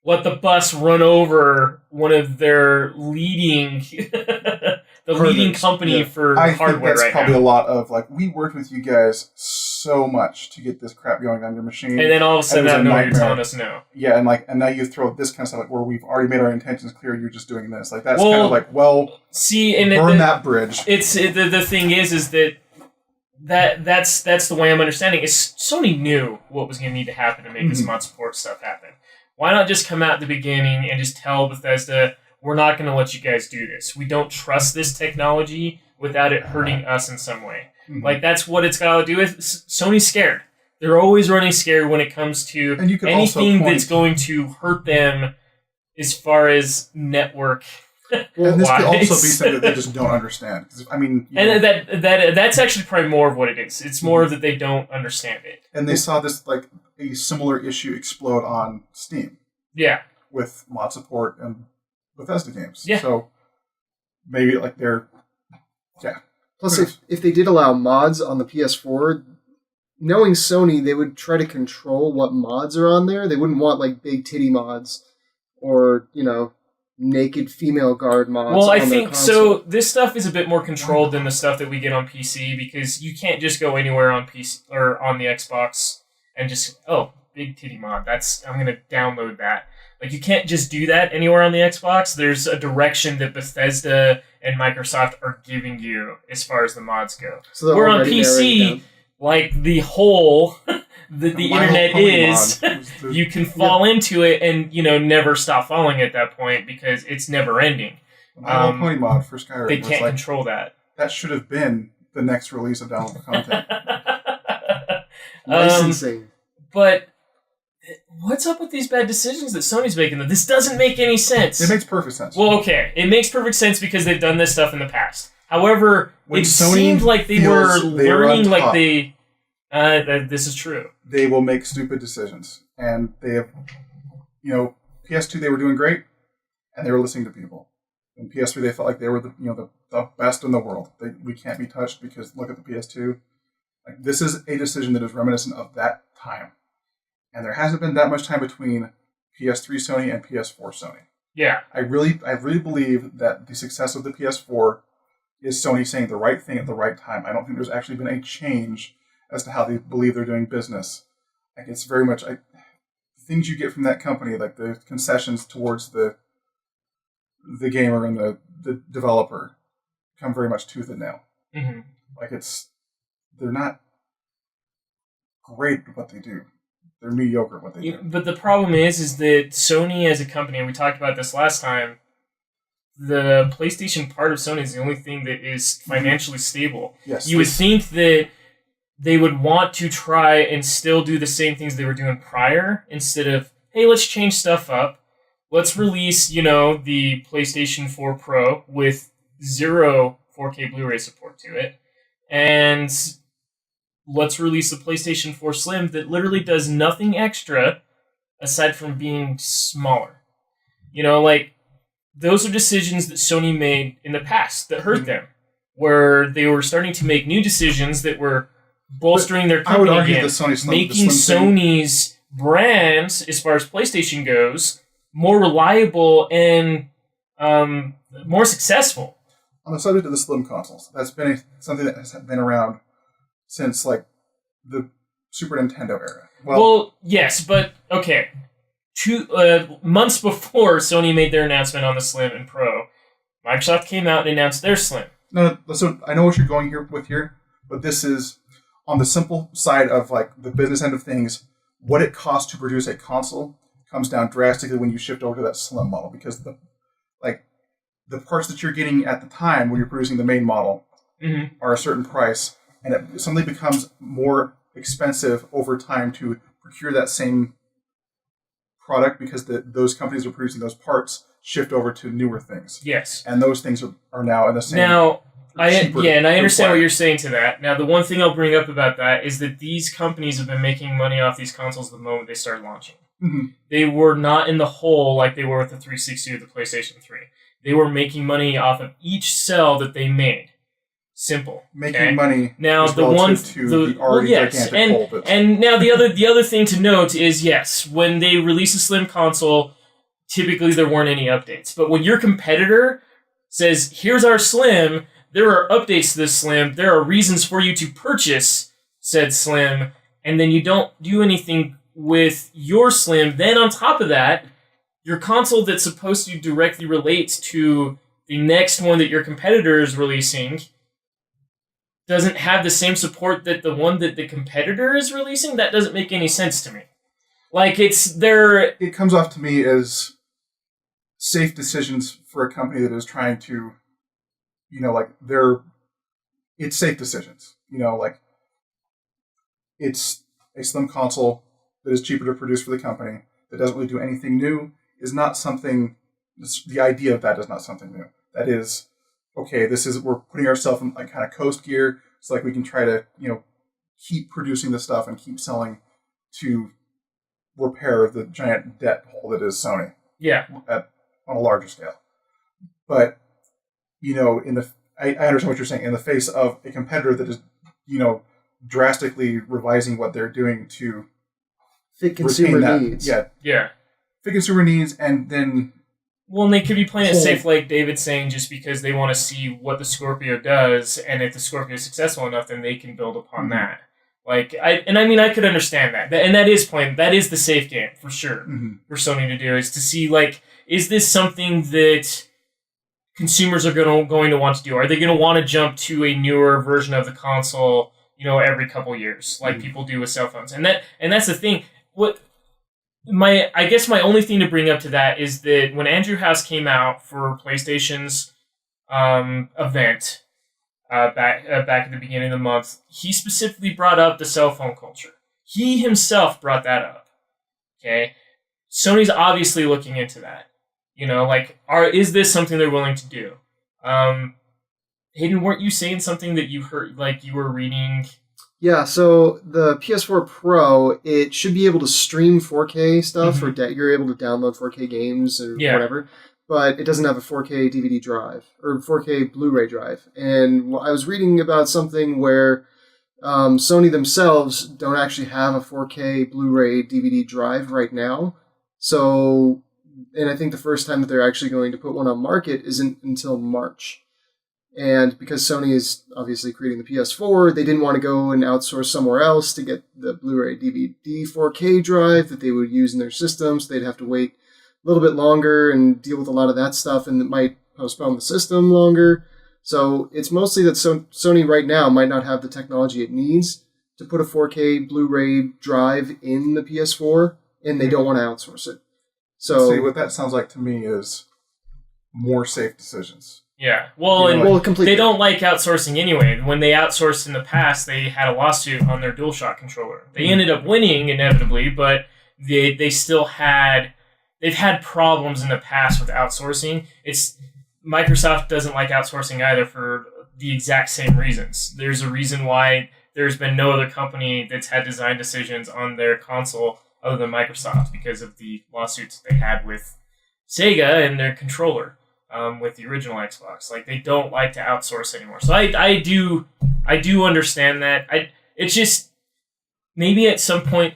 let the bus run over one of their leading leading company for hardware right now. I think that's probably a lot of, like, we worked with you guys so much to get this crap going on your machine. And then all of a sudden you're telling us no. Yeah, and now you throw this kind of stuff, like, where we've already made our intentions clear, you're just doing this. Like, that's kind of like, well, see, and burn that bridge. The thing is that's the way I'm understanding is Sony knew what was going to need to happen to make this mod support stuff happen. Why not just come out at the beginning and just tell Bethesda, we're not going to let you guys do this. We don't trust this technology without it hurting us in some way. Mm-hmm. Like, that's what it's got to do with. Sony's scared. They're always running scared when it comes to anything that's going to hurt them as far as network. And this could also be something that they just don't understand. I mean, that's actually probably more of what it is. It's more that they don't understand it. And they saw this, like, a similar issue explode on Steam. Yeah. With mod support and Bethesda games. Yeah. So maybe, like, they're... Yeah. Plus, if they did allow mods on the PS4, knowing Sony, they would try to control what mods are on there. They wouldn't want, like, big titty mods or, you know, naked female guard mods. Well, I think so. This stuff is a bit more controlled than the stuff that we get on PC, because you can't just go anywhere on PC or on the Xbox and just big titty mod. I'm gonna download that. Like, you can't just do that anywhere on the Xbox. There's a direction that Bethesda and Microsoft are giving you as far as the mods go. So we're on PC, like the whole the internet is, you can fall into it and, you know, never stop falling at that point because it's never ending. My Little Pony mod for Skyrim. They can't control that. That should have been the next release of downloadable content. Licensing. But what's up with these bad decisions that Sony's making? This doesn't make any sense. It makes perfect sense. Well, okay. It makes perfect sense because they've done this stuff in the past. However, it seemed like they were learning, like they... this is true. They will make stupid decisions. And they have... You know, PS2, they were doing great, and they were listening to people. In PS3, they felt like they were the best in the world. We can't be touched because look at the PS2. Like, this is a decision that is reminiscent of that time. And there hasn't been that much time between PS3 Sony and PS4 Sony. Yeah. I really believe that the success of the PS4 is Sony saying the right thing at the right time. I don't think there's actually been a change as to how they believe they're doing business. Like, it's very much things you get from that company, like the concessions towards the gamer and the developer, come very much tooth and nail. Mm-hmm. Like, they're not great at what they do. They're mediocre at what they do. But the problem is that Sony as a company, and we talked about this last time, the PlayStation part of Sony is the only thing that is financially stable. Yes. You would think that they would want to try and still do the same things they were doing prior instead of, hey, let's change stuff up. Let's release, the PlayStation 4 Pro with 0 4K Blu-ray support to it. And let's release the PlayStation 4 Slim that literally does nothing extra aside from being smaller. Those are decisions that Sony made in the past that hurt them, where they were starting to make new decisions that were bolstering their company I would argue again, the Sony Slim, making the Slim Sony's brand, as far as PlayStation goes, more reliable and more successful. On the subject of the Slim consoles, that's been something that has been around since the Super Nintendo era. Well, yes, but okay. 2 months before Sony made their announcement on the Slim and Pro, Microsoft came out and announced their Slim. No, so I know what you're going here, but this is on the simple side of the business end of things. What it costs to produce a console comes down drastically when you shift over to that Slim model, because the parts that you're getting at the time when you're producing the main model are a certain price, and it suddenly becomes more expensive over time to procure that same product because those companies are producing those parts shift over to newer things. Yes. And those things are now in the same... Now, I understand what you're saying to that. Now, the one thing I'll bring up about that is that these companies have been making money off these consoles the moment they started launching. Mm-hmm. They were not in the hole like they were with the 360 or the PlayStation 3. They were making money off of each cell that they made. Simple. Making money now is the one to the already gigantic hole. And now the other thing to note is, yes, when they release a Slim console, typically there weren't any updates. But when your competitor says, here's our Slim, there are updates to this Slim, there are reasons for you to purchase said Slim, and then you don't do anything with your Slim, then on top of that, your console that's supposed to directly relate to the next one that your competitor is releasing doesn't have the same support that the one that the competitor is releasing. That doesn't make any sense to me. It comes off to me as safe decisions for a company that is trying to, it's safe decisions. It's a Slim console that is cheaper to produce for the company, that doesn't really do anything new, is not something, the idea of that is not something new. That is, okay, we're putting ourselves in kind of coast gear, so we can try to, keep producing the stuff and keep selling to repair the giant debt hole that is Sony. Yeah. On a larger scale. But, I understand what you're saying. In the face of a competitor that is, drastically revising what they're doing to fit consumer needs. Yeah. Fit consumer needs, and then... Well, and they could be playing it safe, like David's saying, just because they want to see what the Scorpio does, and if the Scorpio is successful enough, then they can build upon that. I could understand that. And that is the safe game, for sure, for Sony to do, is to see, is this something that consumers are going to want to do? Are they going to want to jump to a newer version of the console, every couple years, like people do with cell phones? And that's the thing. I guess my only thing to bring up to that is that when Andrew House came out for PlayStation's event back at the beginning of the month, he specifically brought up the cell phone culture. He himself brought that up. Okay, Sony's obviously looking into that. Is this something they're willing to do? Hayden, weren't you saying something that you heard, you were reading? Yeah, so the PS4 Pro, it should be able to stream 4K stuff, or you're able to download 4K games or whatever, but it doesn't have a 4K DVD drive, or 4K Blu-ray drive. And I was reading about something where Sony themselves don't actually have a 4K Blu-ray DVD drive right now. So, and I think the first time that they're actually going to put one on market isn't until March. And because Sony is obviously creating the PS4, they didn't want to go and outsource somewhere else to get the Blu-ray DVD 4K drive that they would use in their systems. They'd have to wait a little bit longer and deal with a lot of that stuff, and it might postpone the system longer. So it's mostly that Sony right now might not have the technology it needs to put a 4K Blu-ray drive in the PS4, and they don't want to outsource it. So see, what that sounds like to me is more safe decisions. Yeah. Well, they don't like outsourcing anyway. When they outsourced in the past, they had a lawsuit on their DualShock controller. They ended up winning inevitably, but they still they've had problems in the past with outsourcing. Microsoft doesn't like outsourcing either for the exact same reasons. There's a reason why there's been no other company that's had design decisions on their console other than Microsoft because of the lawsuits they had with Sega and their controller with the original Xbox. Like, they don't like to outsource anymore. So I do understand that. It's just maybe at some point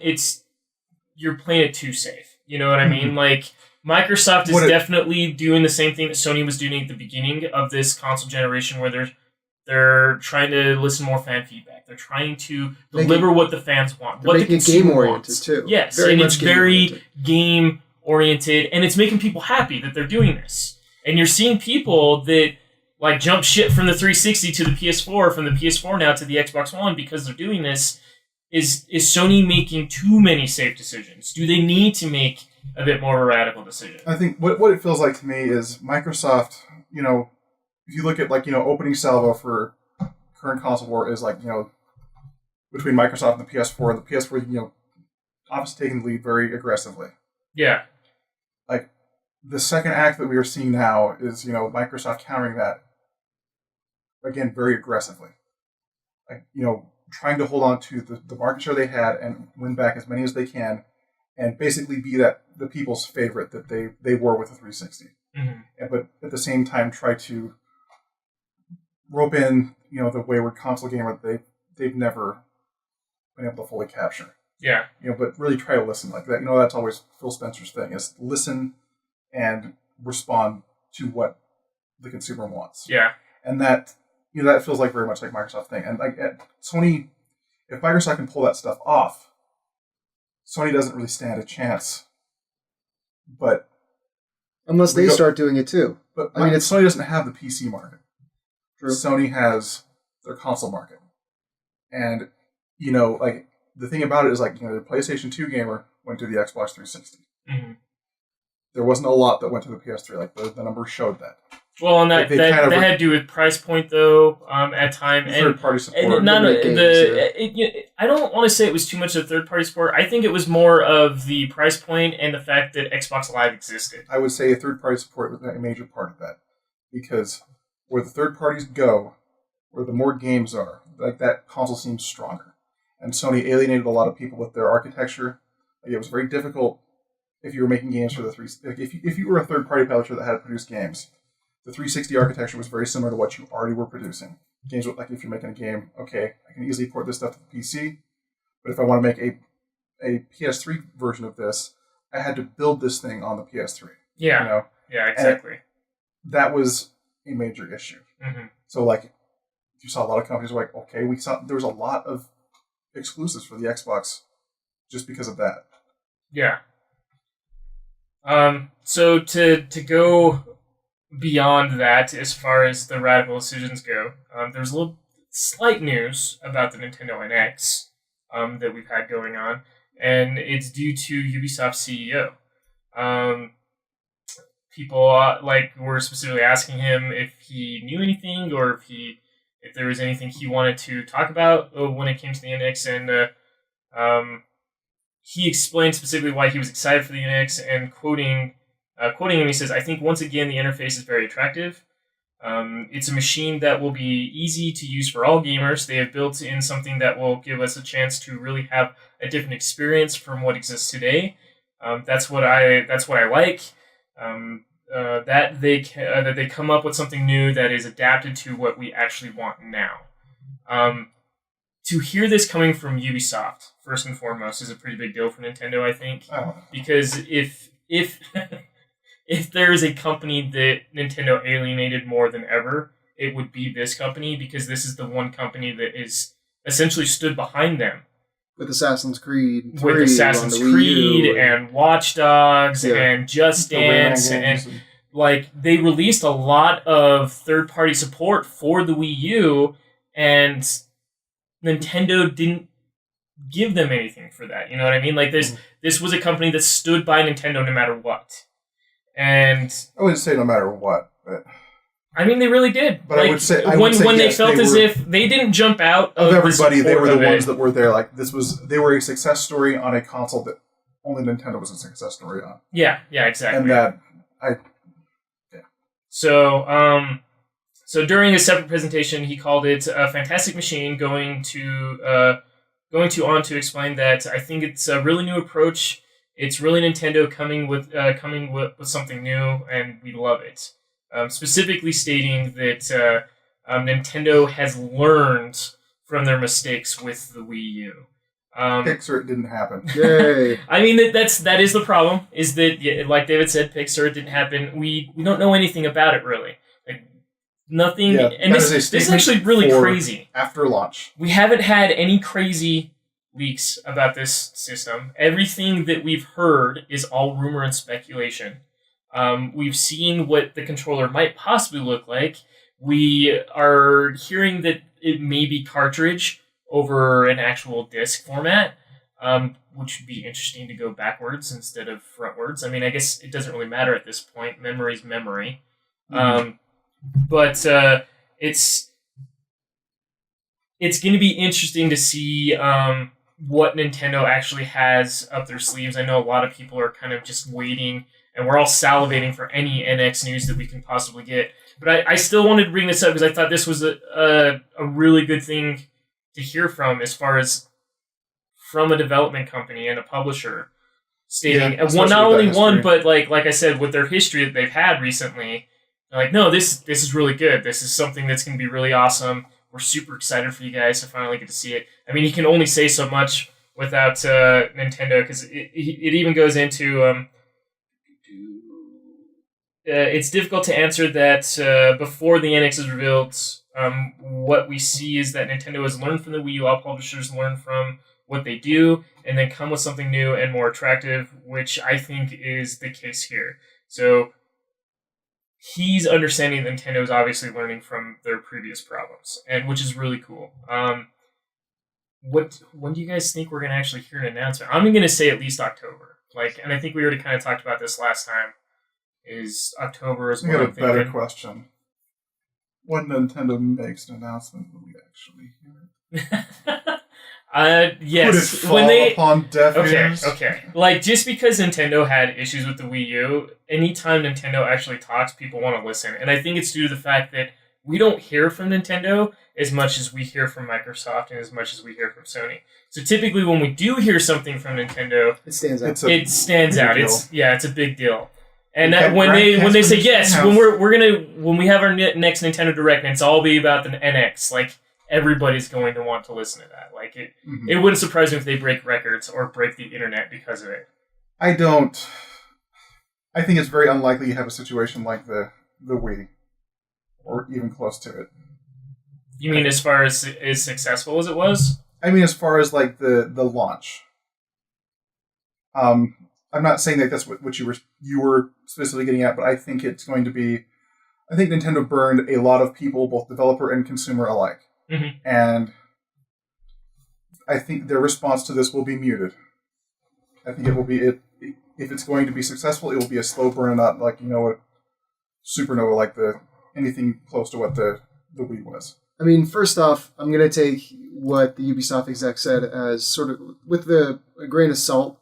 you're playing it too safe. You know what I mean? Like, Microsoft is definitely doing the same thing that Sony was doing at the beginning of this console generation, where they're trying to listen more fan feedback. They're trying to deliver what the fans want, what the consumer wants. Too. Yes, and it's very game oriented, and it's making people happy that they're doing this. And you're seeing people that like jump ship from the 360 to the PS4, from the PS4 now to the Xbox One because they're doing this. Is Sony making too many safe decisions? Do they need to make a bit more of a radical decision? I think what it feels like to me is Microsoft, if you look at opening salvo for current console war is between Microsoft and the PS4, and the PS4, obviously taking the lead very aggressively. Yeah. Like, the second act that we are seeing now is, Microsoft countering that, again, very aggressively. Like, trying to hold on to the market share they had and win back as many as they can, and basically be the people's favorite that they were with the 360. Mm-hmm. But at the same time, try to rope in, the wayward console gamer that they've never been able to fully capture. Yeah. But really try to listen like that. That's always Phil Spencer's thing, is listen and respond to what the consumer wants. Yeah. And that, that feels like very much like Microsoft thing. And like at Sony, if Microsoft can pull that stuff off, Sony doesn't really stand a chance. But unless they start doing it too. But Sony doesn't have the PC market. True. Sony has their console market. And, like, the thing about it is, like, the PlayStation 2 gamer went to the Xbox 360. Mm-hmm. There wasn't a lot that went to the PS3. Like, the numbers showed that. Well, and that had to do with price point, though, at time. Third-party support. I don't want to say it was too much of third-party support. I think it was more of the price point and the fact that Xbox Live existed. I would say third-party support was a major part of that. Because where the third parties go, where the more games are, like, that console seems stronger. And Sony alienated a lot of people with their architecture. Like, it was very difficult if you were making games for the 360. Like, if you were a third-party publisher that had to produce games, the 360 architecture was very similar to what you already were producing. Games like, if you're making a game, okay, I can easily port this stuff to the PC, but if I want to make a PS3 version of this, I had to build this thing on the PS3. Yeah. Yeah, exactly. And that was a major issue. Mm-hmm. So, like, you saw a lot of companies were like, okay, there was a lot of exclusives for the Xbox just because of that. Yeah. So to go beyond that, as far as the radical decisions go, there's a little slight news about the Nintendo NX that we've had going on, and it's due to Ubisoft's CEO. People were specifically asking him if he knew anything or if there was anything he wanted to talk about when it came to the NX, and he explained specifically why he was excited for the NX, and quoting him, he says, "I think once again the interface is very attractive. It's a machine that will be easy to use for all gamers. They have built in something that will give us a chance to really have a different experience from what exists today. That's what I like. That they come up with something new that is adapted to what we actually want now." To hear this coming from Ubisoft, first and foremost, is a pretty big deal for Nintendo, I think, because if if there is a company that Nintendo alienated more than ever, it would be this company, because this is the one company that is essentially stood behind them. With Assassin's Creed 3, with Assassin's Creed and Watch Dogs and Just Dance, and like, they released a lot of third-party support for the Wii U, and Nintendo didn't give them anything for that. You know what I mean? Like this was a company that stood by Nintendo no matter what. And I wouldn't say no matter what, but I mean they really did. But like, I would say when yes, they felt as if they didn't jump out of everybody, they were the ones it. that were there. Like they were a success story on a console that only Nintendo was a success story on. Yeah, exactly. And So during a separate presentation, he called it a fantastic machine, going on to explain that I think it's a really new approach. It's really Nintendo coming with something new, and we love it. Specifically stating that Nintendo has learned from their mistakes with the Wii U. Pixar, it didn't happen. Yay! I mean that is the problem. Is that like David said, Pixar, it didn't happen. We don't know anything about it really. Like nothing. Yeah, and this is actually really crazy. After launch, we haven't had any crazy leaks about this system. Everything that we've heard is all rumor and speculation. We've seen what the controller might possibly look like. We are hearing that it may be cartridge over an actual disc format, which would be interesting to go backwards instead of frontwards. I mean, I guess it doesn't really matter at this point. Memory's memory. But it's going to be interesting to see what Nintendo actually has up their sleeves. I know a lot of people are kind of just waiting, and we're all salivating for any NX news that we can possibly get. But I still wanted to bring this up because I thought this was a really good thing to hear from, as far as from a development company and a publisher stating not only one, but like I said, with their history that they've had recently, they're like, no, this is really good. This is something that's going to be really awesome. We're super excited for you guys to finally get to see it. I mean, you can only say so much without Nintendo, because it even goes into it's difficult to answer that before the NX is revealed. What we see is that Nintendo has learned from the Wii U. All publishers learn from what they do and then come with something new and more attractive, which I think is the case here. So he's understanding that Nintendo is obviously learning from their previous problems, and which is really cool. When do you guys think we're going to actually hear an announcement? I'm going to say at least October. And I think we already kind of talked about this last time. Is October is what I'm thinking. I got a better question. When Nintendo makes an announcement, will we actually hear it? Yes. Could it fall upon deaf ears? Okay. Like, just because Nintendo had issues with the Wii U, anytime Nintendo actually talks, people want to listen. And I think it's due to the fact that we don't hear from Nintendo as much as we hear from Microsoft and as much as we hear from Sony. So typically when we do hear something from Nintendo, it stands out. It stands out. It's a big deal. And that when they say yes, when we have our next Nintendo Direct, and it's all be about the NX, like everybody's going to want to listen to that. Like it wouldn't surprise me if they break records or break the internet because of it. I think it's very unlikely you have a situation like the Wii, or even close to it. You mean as far as successful as it was? I mean as far as like the launch. I'm not saying that that's what you were specifically getting at, but I think it's going to be. I think Nintendo burned a lot of people, both developer and consumer alike, and I think their response to this will be muted. I think it will be if it's going to be successful, it will be a slow burn, not like a supernova, like anything close to what the Wii was. I mean, first off, I'm going to take what the Ubisoft exec said as sort of with a grain of salt,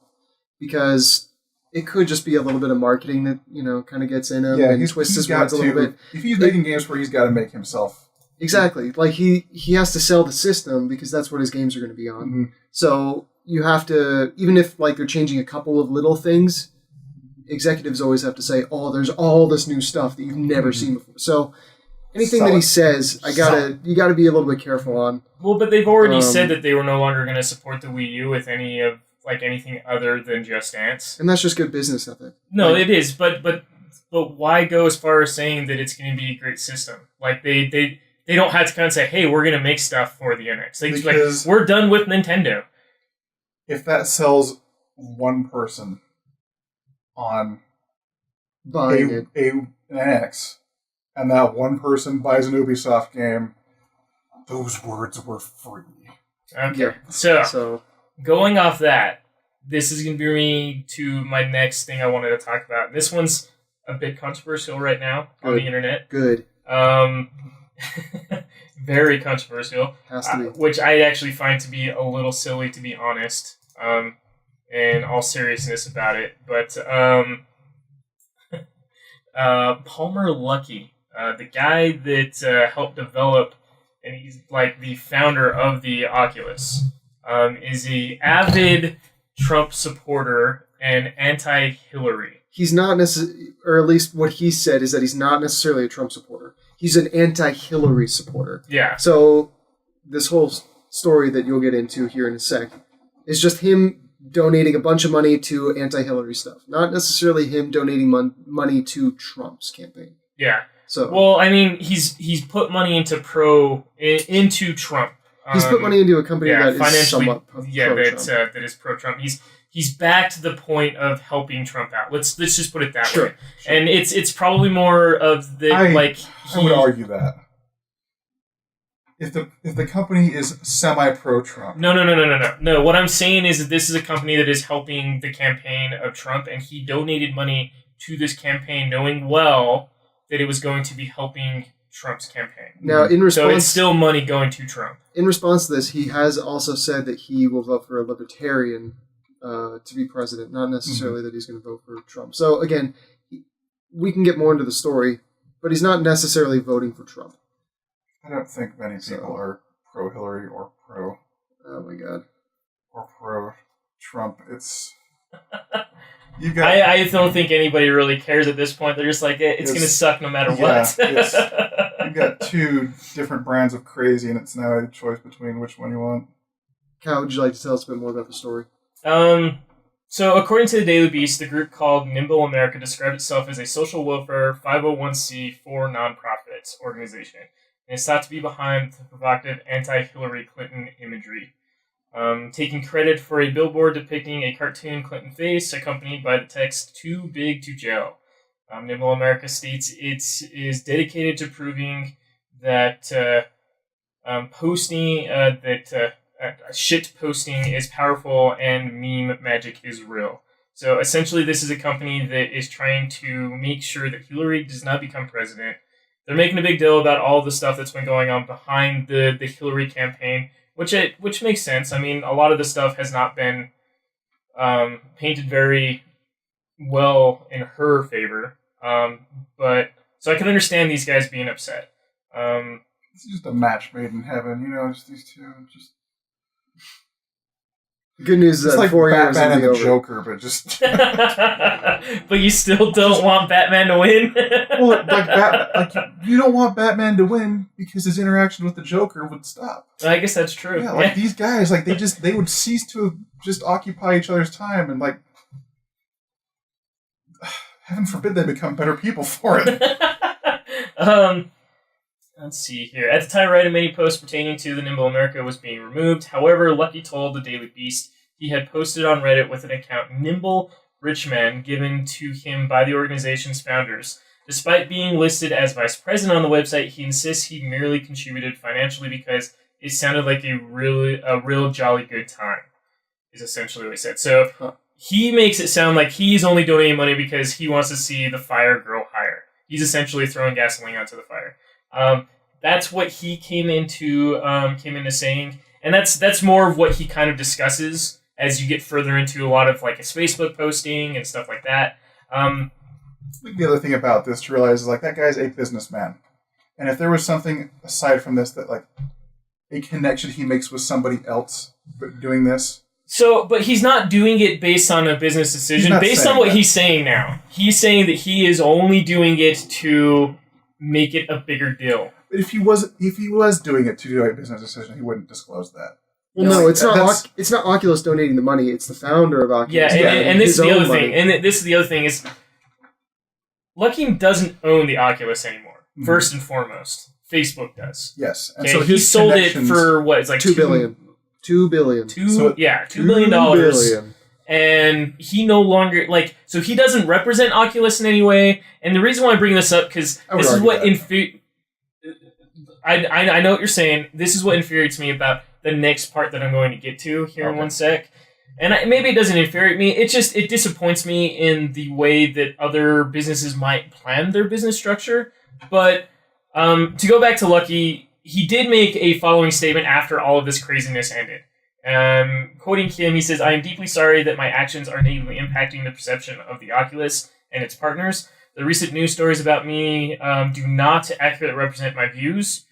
because it could just be a little bit of marketing that, kind of gets in him and twists his words a little bit. If he's making games where he's got to make himself. Exactly. Like, he has to sell the system because that's what his games are going to be on. Mm-hmm. So you have to, even if, they're changing a couple of little things, executives always have to say, oh, there's all this new stuff that you've never seen before. So anything that he says, you gotta be a little bit careful on. Well, but they've already said that they were no longer going to support the Wii U with any of anything other than Just Dance. And that's just good business, I think. No, it is, but why go as far as saying that it's going to be a great system? They don't have to kind of say, hey, we're going to make stuff for the NX. Because we're done with Nintendo. If that sells one person on buying an NX, and that one person buys an Ubisoft game, those words were free. Okay, so going off that, this is going to bring me to my next thing I wanted to talk about. This one's a bit controversial right now on the internet. Good. Very controversial. Has to be. Which I actually find to be a little silly, to be honest. In all seriousness about it. But Palmer Luckey, the guy that helped develop, and he's like the founder of the Oculus, is a avid Trump supporter and anti-Hillary. He's not necessarily, or at least what he said is that he's not necessarily a Trump supporter. He's an anti-Hillary supporter. Yeah. So this whole story that you'll get into here in a sec is just him donating a bunch of money to anti-Hillary stuff, not necessarily him donating money to Trump's campaign. Yeah. So well, I mean, he's put money into Trump. He's put money into a company that is somewhat pro-Trump. That is pro-Trump. He's back to the point of helping Trump out. Let's just put it that way. Sure. And it's probably more of the I would argue that if the company is semi-pro-Trump. No. What I'm saying is that this is a company that is helping the campaign of Trump, and he donated money to this campaign, knowing well that it was going to be helping Trump's campaign. Now, in response, so it's still money going to Trump. In response to this, he has also said that he will vote for a libertarian to be president, not necessarily that he's going to vote for Trump. So again, we can get more into the story, but he's not necessarily voting for Trump. I don't think many people are pro-Hillary or pro. Oh my God. Or pro-Trump. It's. I don't think anybody really cares at this point. They're just like, it's going to suck no matter what. You've got two different brands of crazy, and it's now a choice between which one you want. Kyle, would you like to tell us a bit more about the story? So according to the Daily Beast, the group called Nimble America described itself as a social welfare 501c4 nonprofit organization, and it's thought to be behind the provocative anti-Hillary Clinton imagery. Taking credit for a billboard depicting a cartoon Clinton face accompanied by the text "Too big to jail." Nimble America states it is dedicated to proving that shit posting is powerful and meme magic is real. So essentially, this is a company that is trying to make sure that Hillary does not become president. They're making a big deal about all the stuff that's been going on behind the Hillary campaign, which makes sense. I mean, a lot of the stuff has not been painted very well in her favor. But so I can understand these guys being upset. It's just a match made in heaven, just these two. Just the good news is that like 4 years Batman and the over. Joker, but just. But you still don't want Batman to win. Well, you don't want Batman to win because his interaction with the Joker would stop. I guess that's true. Yeah, these guys, they would cease to just occupy each other's time, and heaven forbid they become better people for it. Let's see here. At the time, writing many posts pertaining to the Nimble America was being removed. However, Luckey told the Daily Beast he had posted on Reddit with an account Nimble Richman given to him by the organization's founders. Despite being listed as vice president on the website, he insists he merely contributed financially because it sounded like a real jolly good time, is essentially what he said. So he makes it sound like he's only donating money because he wants to see the fire grow higher. He's essentially throwing gasoline onto the fire. That's what he came into saying, and that's more of what he kind of discusses as you get further into a lot of his Facebook posting and stuff like that. I think the other thing about this to realize is that guy's a businessman, and if there was something aside from this that a connection he makes with somebody else but doing this. So, but he's not doing it based on a business decision. Based on what he's saying now, he's saying that he is only doing it to make it a bigger deal. But if he was doing it to do a business decision, he wouldn't disclose that. Well, no, it's not. It's not Oculus donating the money. It's the founder of Oculus. Yeah, and this is the other thing. And this is the other thing is, Luckey doesn't own the Oculus anymore. Mm-hmm. First and foremost, Facebook does. Yes, and so he sold it for what? It's like $2 billion. $2 billion. $2 billion. $2 and he no longer so he doesn't represent Oculus in any way. And the reason why I bring this up because this is what I know what you're saying. This is what infuriates me about the next part that I'm going to get to here in one sec. And maybe it doesn't infuriate me. It disappoints me in the way that other businesses might plan their business structure. But to go back to Lucky, he did make a following statement after all of this craziness ended. Quoting Kim, he says, "I am deeply sorry that my actions are negatively impacting the perception of the Oculus and its partners. The recent news stories about me do not accurately represent my views.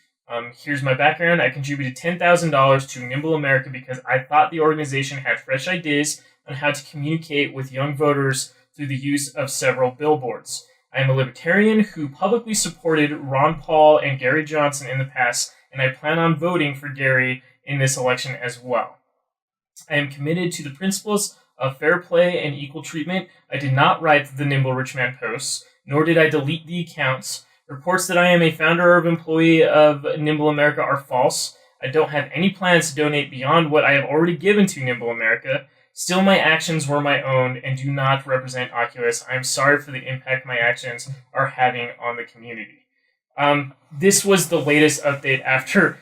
Here's my background. I contributed $10,000 to Nimble America because I thought the organization had fresh ideas on how to communicate with young voters through the use of several billboards. I am a libertarian who publicly supported Ron Paul and Gary Johnson in the past, and I plan on voting for Gary in this election as well. I am committed to the principles of fair play and equal treatment. I did not write the Nimble Rich Man posts, nor did I delete the accounts. Reports that I am a founder or employee of Nimble America are false. I don't have any plans to donate beyond what I have already given to Nimble America. Still, my actions were my own and do not represent Oculus. I am sorry for the impact my actions are having on the community." This was the latest update after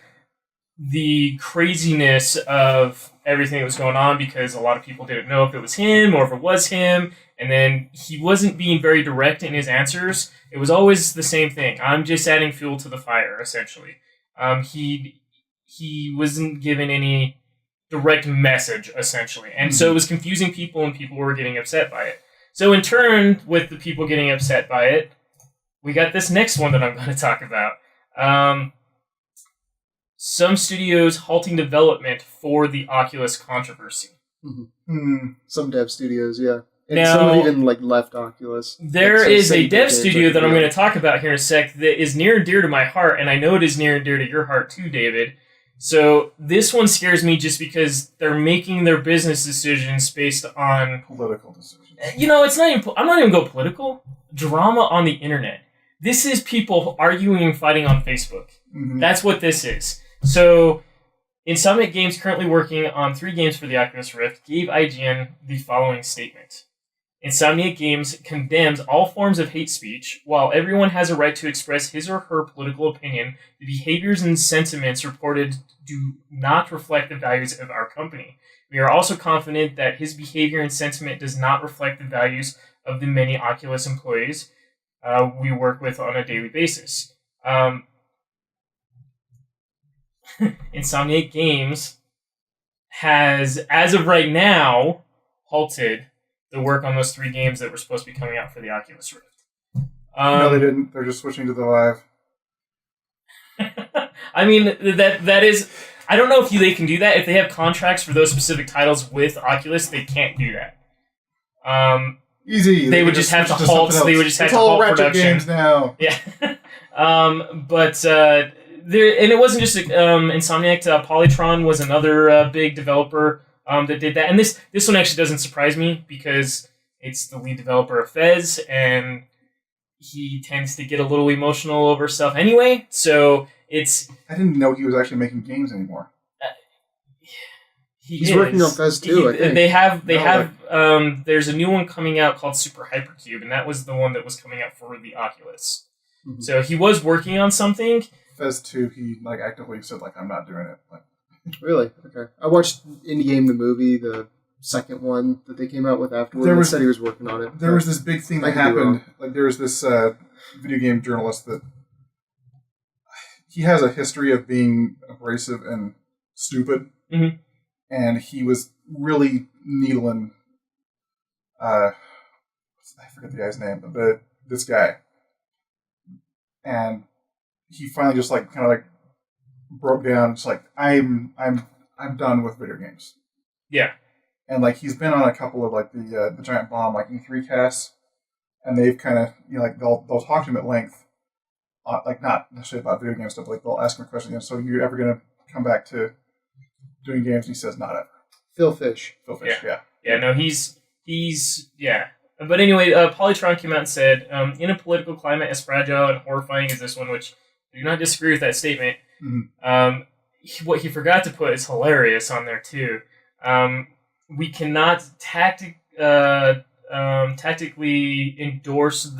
the craziness of everything that was going on, because a lot of people didn't know if it was him or if it was him. And then he wasn't being very direct in his answers. It was always the same thing. I'm just adding fuel to the fire, essentially. He wasn't given any direct message, essentially. And so it was confusing people, and people were getting upset by it. So in turn, with the people getting upset by it, we got this next one that I'm going to talk about. Some studios halting development for the Oculus controversy. Some dev studios, yeah. And now, some have even left Oculus. There is a dev studio that I'm going to talk about here in a sec that is near and dear to my heart, and I know it is near and dear to your heart too, David. So this one scares me just because they're making their business decisions based on political decisions. It's not even. I'm not even going political. Drama on the internet. This is people arguing and fighting on Facebook. That's what this is. So, Insomniac Games, currently working on 3 games for the Oculus Rift, gave IGN the following statement. Insomniac Games condemns all forms of hate speech. While everyone has a right to express his or her political opinion, the behaviors and sentiments reported do not reflect the values of our company. We are also confident that his behavior and sentiment does not reflect the values of the many Oculus employees we work with on a daily basis. Insomniac Games has, as of right now, halted the work on those 3 games that were supposed to be coming out for the Oculus Rift. No, they didn't. They're just switching to the Vive. I mean, that is... I don't know if they can do that. If they have contracts for those specific titles with Oculus, they can't do that. Easy. They would just have to halt. They would just have to halt production. Games now. Yeah. And it wasn't just Insomniac. Polytron was another big developer that did that. And this one actually doesn't surprise me because it's the lead developer of Fez, and he tends to get a little emotional over stuff anyway. So it's... I didn't know he was actually making games anymore. He's working on Fez too, I think. They have. There's a new one coming out called Super Hypercube, and that was the one that was coming out for the Oculus. So he was working on something. Fez 2, he actively said I'm not doing it. Really? Okay. I watched Indie Game the movie, the second one that they came out with afterwards. He said he was working on it. There was this big thing that happened. There was this video game journalist that he has a history of being abrasive and stupid, and he was really needling. I forget the guy's name, but this guy, and he finally just broke down. It's I'm done with video games. Yeah. And he's been on a couple of the Giant Bomb E3 casts, and they've kind of they'll talk to him at length, not necessarily about video game stuff. They'll ask him a question. So you're ever gonna come back to doing games? And he says not ever. Phil Fish. Yeah. No, he's yeah. But anyway, Polytron came out and said, in a political climate as fragile and horrifying as this one, which I do not disagree with that statement. What he forgot to put is hilarious on there too. We cannot tactically endorse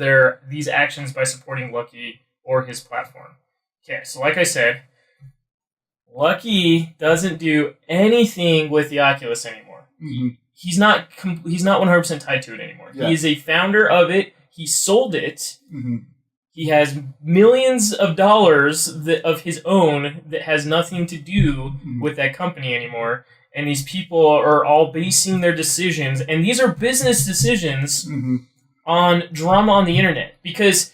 these actions by supporting Lucky or his platform. Okay, so like I said, Lucky doesn't do anything with the Oculus anymore. Mm-hmm. He's not 100% tied to it anymore. Yeah. He is a founder of it. He sold it. Mm-hmm. He has millions of dollars of his own that has nothing to do with that company anymore. And these people are all basing their decisions, and these are business decisions, on drama on the internet. Because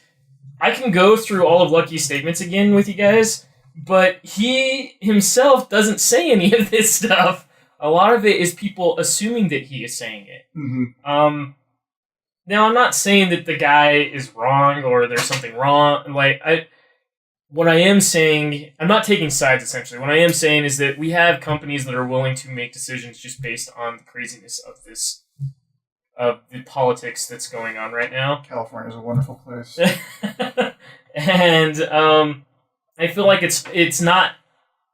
I can go through all of Lucky's statements again with you guys, but he himself doesn't say any of this stuff. A lot of it is people assuming that he is saying it. Mm-hmm. Now, I'm not saying that the guy is wrong or there's something wrong. What I am saying, I'm not taking sides, essentially. What I am saying is that we have companies that are willing to make decisions just based on the craziness of the politics that's going on right now. California is a wonderful place. And I feel like it's not.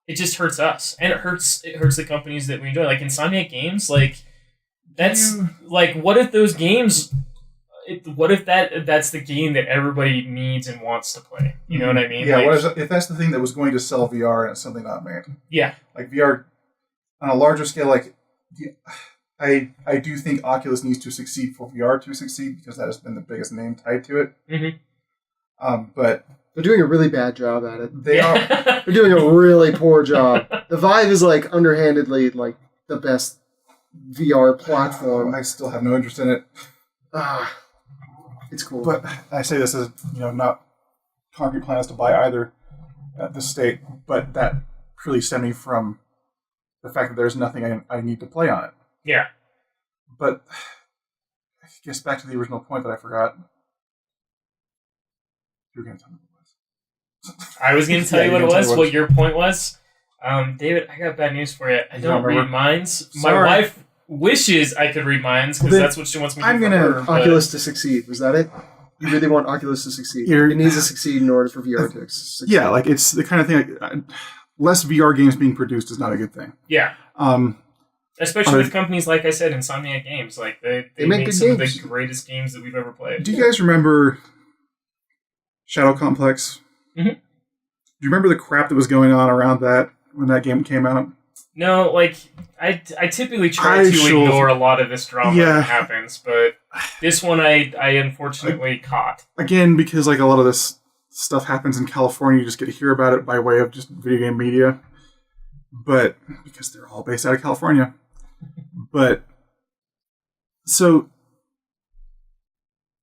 It just hurts us, and it hurts the companies that we enjoy, like Insomniac Games. Like that's like, what if those games? What if that's the game that everybody needs and wants to play? You know what I mean? Yeah. Like, if that's the thing that was going to sell VR and it's something not made? Yeah. Like VR on a larger scale, like I do think Oculus needs to succeed for VR to succeed, because that has been the biggest name tied to it. Mm-hmm. But they're doing a really bad job at it. They are. They're doing a really poor job. The Vive is like underhandedly like the best VR platform. I still have no interest in it. It's cool. But I say this as, not concrete plans to buy either at this state, but that purely stemming from the fact that there's nothing I need to play on it. Yeah. But I guess back to the original point that I forgot. You were going to tell me what it was. I was going to tell you what it was, what your point was. David, I got bad news for you. I don't read minds. My wife wishes I could read minds, because that's what she wants me to do. Oculus to succeed. Was that it? You really want Oculus to succeed? It needs to succeed in order for VR to succeed. Yeah, like it's the kind of thing. Less VR games being produced is not a good thing. Yeah. Especially with companies, like I said, Insomniac Games. Like they make some of the greatest games that we've ever played. Do you guys remember Shadow Complex? Mm-hmm. Do you remember the crap that was going on around that when that game came out? No, like I typically try to ignore a lot of this drama that happens, but this one I unfortunately caught. Again, because like a lot of this stuff happens in California, you just get to hear about it by way of just video game media. But because they're all based out of California. But so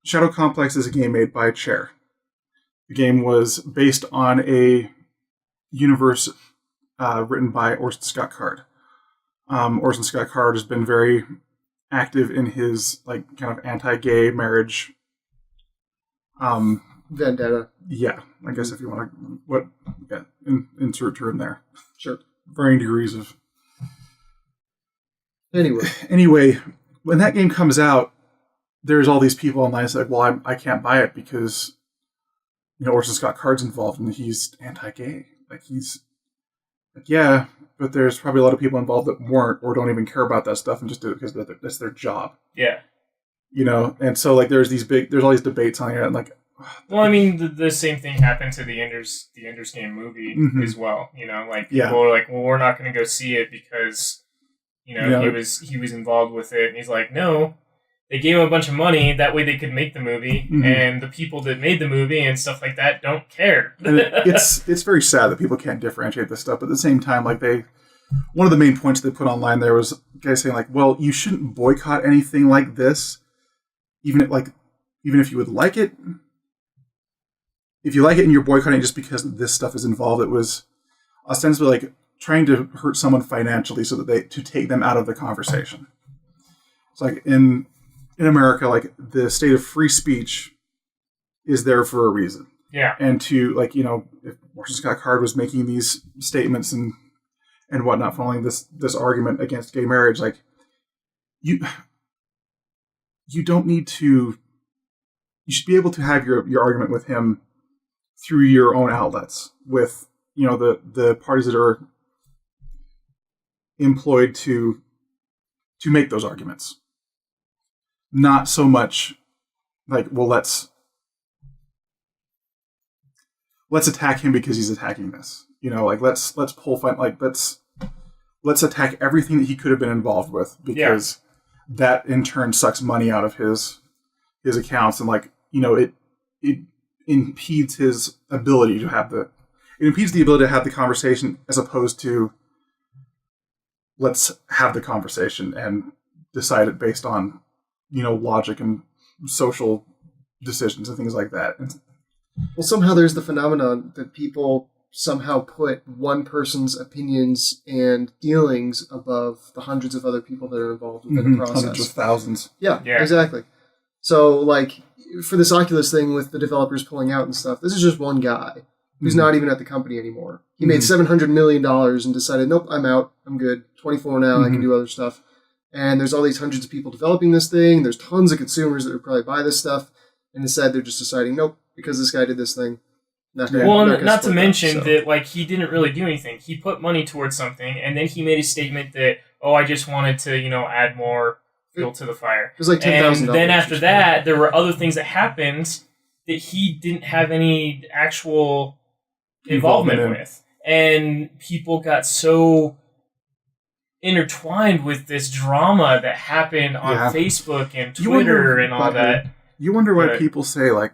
Shadow Complex is a game made by Chair. The game was based on a universe written by Orson Scott Card. Orson Scott Card has been very active in his like kind of anti-gay marriage vendetta. Yeah, I guess if you want to insert term there. Sure. Varying degrees of. Anyway, when that game comes out, there's all these people online that say, well, I can't buy it because Orson Scott Card's involved and he's anti-gay. Like yeah, but there's probably a lot of people involved that weren't or don't even care about that stuff and just do it because that's their job. Yeah. And so like there's all these debates on it, and like. Well, I mean, the same thing happened to the Ender's Game movie as well. Like people are like, well, we're not going to go see it because he was involved with it, and he's like, no. They gave him a bunch of money, that way they could make the movie, and the people that made the movie and stuff like that don't care. And it's very sad that people can't differentiate this stuff, but at the same time, like one of the main points they put online there was guys saying like, well, you shouldn't boycott anything like this, even if you would like it. If you like it and you're boycotting it just because this stuff is involved, it was ostensibly like trying to hurt someone financially so that to take them out of the conversation. It's like in America, like the state of free speech is there for a reason. Yeah. And to if Orson Scott Card was making these statements and whatnot, following this argument against gay marriage, like you don't need to. You should be able to have your argument with him through your own outlets with the parties that are employed to make those arguments. Not so much like, well, let's let's attack him because he's attacking this. Like let's pull fun, like let's attack everything that he could have been involved with because that in turn sucks money out of his accounts and it impedes his ability to have it impedes the ability to have the conversation as opposed to let's have the conversation and decide it based on logic and social decisions and things like that. Well, somehow there's the phenomenon that people somehow put one person's opinions and dealings above the hundreds of other people that are involved within the process. Hundreds of thousands. Yeah, exactly. So, like, for this Oculus thing with the developers pulling out and stuff, this is just one guy who's not even at the company anymore. He made $700 million and decided, nope, I'm out. I'm good. 24 now. I can do other stuff. And there's all these hundreds of people developing this thing. There's tons of consumers that would probably buy this stuff. And instead, they're just deciding, nope, because this guy did this thing. Not to mention that like he didn't really do anything. He put money towards something, and then he made a statement that, I just wanted to, add more fuel to the fire. It was like $10,000. And then after that, there were other things that happened that he didn't have any actual involvement with. And people got so intertwined with this drama that happened on Facebook and Twitter and all that. You wonder why people say, like,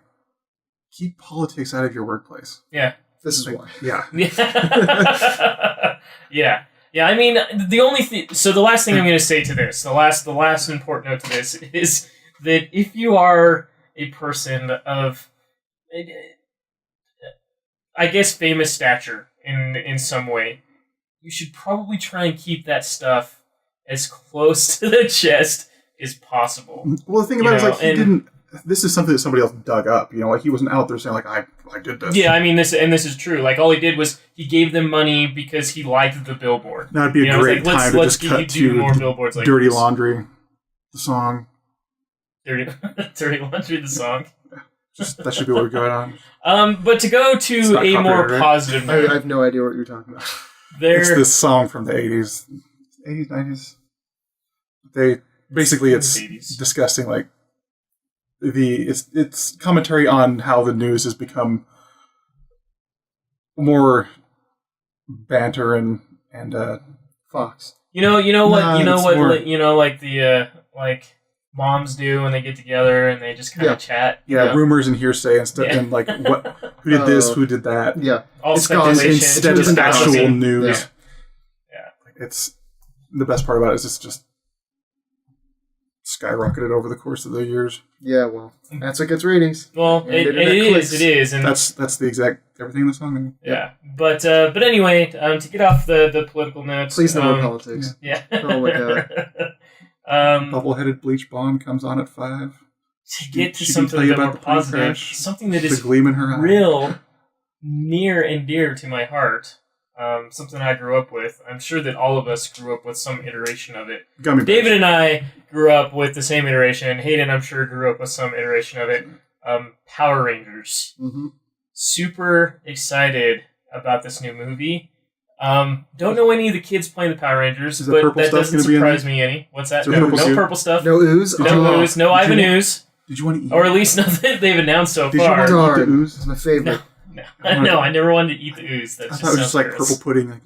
keep politics out of your workplace. Yeah. This is why. Yeah. Yeah. Yeah, I mean, the only thing... So the last thing I'm going to say to this, the last important note to this, is that if you are a person of, I guess, famous stature in some way, you should probably try and keep that stuff as close to the chest as possible. Well, the thing about it is, like, he didn't... This is something that somebody else dug up. Like, he wasn't out there saying, like, I did this. Yeah, I mean, this is true. Like, all he did was he gave them money because he liked the billboard. That would be a great time to just cut to more billboards like Dirty this. Laundry, the song. Dirty Laundry, the song. That should be what we're going on. But to go to a more positive note. I have no idea what you're talking about. It's this song from the 80s. 80s, 90s? It's discussing, like, it's commentary on how the news has become more banter and Fox. Like the moms do when they get together and they just kind of chat. Yeah, rumors and hearsay and stuff, and like who did this, who did that. Yeah, all speculation instead of actual news. Yeah. It's the best part about it is it's just skyrocketed over the course of the years. Yeah, well, that's what gets ratings. Well, it is, and that's the exact everything in the song. Yeah, but anyway, to get off the political notes, please no more politics. Yeah. Oh my god. Bubble-headed bleach blonde comes on at 5. To get to something a bit more positive, something that is the gleam in her eye. Real near and dear to my heart. Something I grew up with. I'm sure that all of us grew up with some iteration of it. David and I grew up with the same iteration. Hayden, I'm sure, grew up with some iteration of it. Power Rangers. Mm-hmm. Super excited about this new movie. Don't know any of the kids playing the Power Rangers, but that doesn't surprise me any. What's that? No purple stuff. No ooze? No ooze. No Ivan ooze. Did you want to eat? Or at least nothing they've announced so Did far. Did you want to eat the ooze? It's my favorite. No, I never wanted to eat the ooze. That I thought it was just like purple pudding.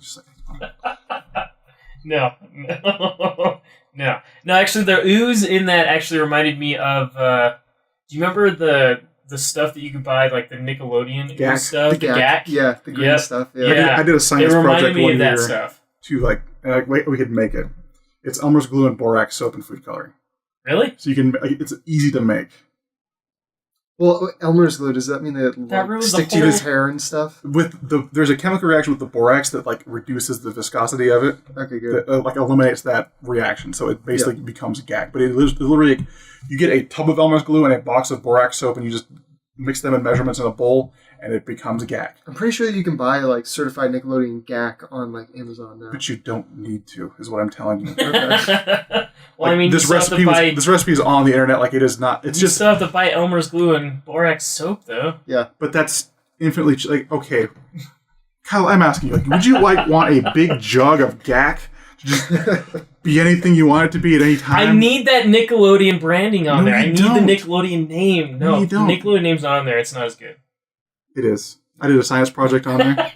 No. Actually, the ooze in that actually reminded me of. Do you remember the stuff that you could buy, like the Nickelodeon ooze stuff? The gack. Yeah, the green stuff. Yeah. I did a science project one year stuff. To we could make it. It's Elmer's glue and borax soap and food coloring. Really? So you can. It's easy to make. Well, Elmer's glue, does that mean that stick to his hair and stuff? There's a chemical reaction with the borax that reduces the viscosity of it. Okay, good. That eliminates that reaction, so it basically becomes a gack. But it literally, you get a tub of Elmer's glue and a box of borax soap, and you just mix them in measurements in a bowl, and it becomes a gack. I'm pretty sure that you can buy certified Nickelodeon gack on Amazon now. But you don't need to, is what I'm telling you. Okay. Well, I mean, this recipe is on the internet. Like, it is not. It's just still have to buy Elmer's glue and borax soap, though. Yeah, but that's infinitely okay. Kyle, I'm asking you, would you want a big jug of gack to just be anything you want it to be at any time? I need that Nickelodeon branding on there. I need the Nickelodeon name. No, you don't. The Nickelodeon name's not on there. It's not as good. It is. I did a science project on there.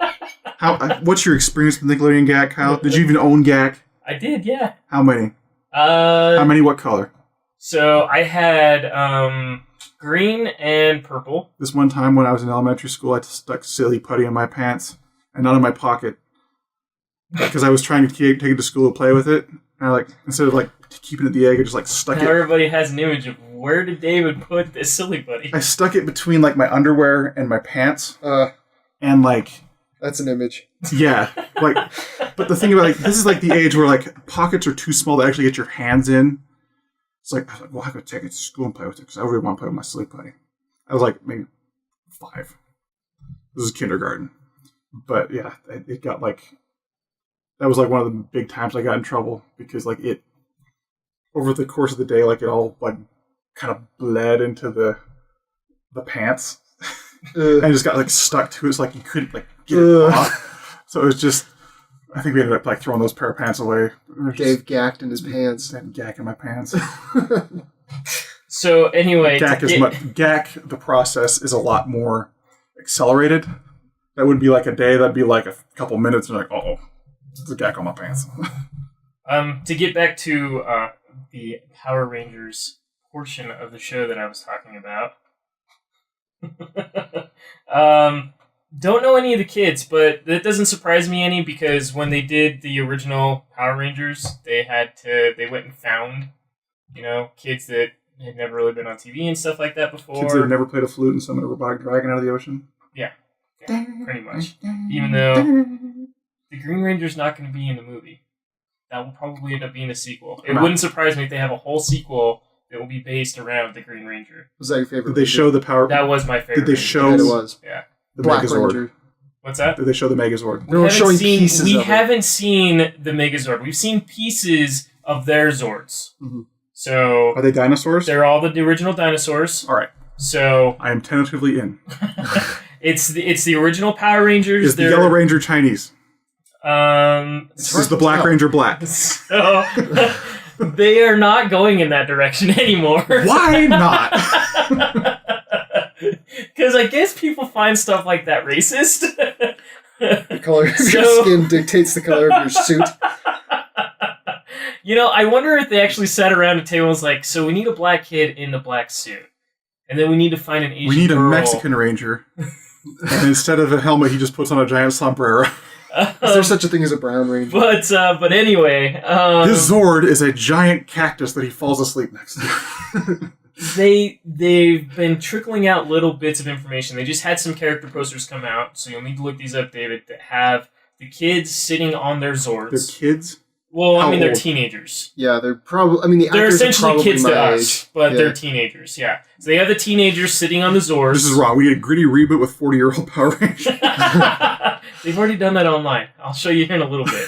What's your experience with Nickelodeon GAC, Kyle? Did you even own GAC? I did, yeah. How many? How many? What color? So I had green and purple. This one time when I was in elementary school, I stuck silly putty in my pants and not in my pocket because I was trying to take it to school to play with it. And I instead of keeping it the egg, I just stuck it. Everybody has an image of where did David put this silly putty? I stuck it between my underwear and my pants, and that's an image. Yeah, but the thing about this is the age where pockets are too small to actually get your hands in. It's I could take it to school and play with it because I really want to play with my silly putty. I was maybe 5. This is kindergarten, but yeah, it got that was one of the big times I got in trouble because it over the course of the day it all kind of bled into the pants and it just got stuck to it. It's you couldn't get it off. So it was just, I think we ended up throwing those pair of pants away. Dave gacked in his pants. Gack in my pants. So anyway, GAC, the process is a lot more accelerated. That wouldn't be a day. That'd be a couple minutes and uh-oh, there's a GAC on my pants. To get back to the Power Rangers portion of the show that I was talking about. Don't know any of the kids, but that doesn't surprise me any because when they did the original Power Rangers, they went and found, kids that had never really been on TV and stuff like that before. Kids that had never played a flute and summoned a robotic dragon out of the ocean? Yeah, pretty much. Even though the Green Ranger's not going to be in the movie. That will probably end up being a sequel. It wouldn't surprise me if they have a whole sequel that will be based around the Green Ranger. Was that your favorite? Did they show the power? That was my favorite. Did they show? Yeah, it was. Yeah. The Black Megazord. Ranger. What's that? Did they show the Megazord? We haven't seen the Megazord. We've seen pieces of their Zords. Mm-hmm. So are they dinosaurs? They're all the original dinosaurs. All right. So I am tentatively in. It's the original Power Rangers. Is the Yellow Ranger Chinese? Is the Black Ranger black? So they are not going in that direction anymore. Why not? Because I guess people find stuff like that racist. The color of your skin dictates the color of your suit. I wonder if they actually sat around a table and was so we need a black kid in the black suit. And then we need to find an Asian We need girl. a Mexican Ranger. And instead of a helmet, he just puts on a giant sombrero. Is there such a thing as a brown ranger? But anyway... his Zord is a giant cactus that he falls asleep next to. They've been trickling out little bits of information. They just had some character posters come out, so you'll need to look these up, David, that have the kids sitting on their Zords. They're kids? Well, How they're old? Teenagers. Yeah, they're probably... the they're actors essentially are probably kids my to age. us, but they're teenagers, yeah. So they have the teenagers sitting on the Zords. This is wrong. We get a gritty reboot with 40-year-old Power Rangers. They've already done that online. I'll show you here in a little bit.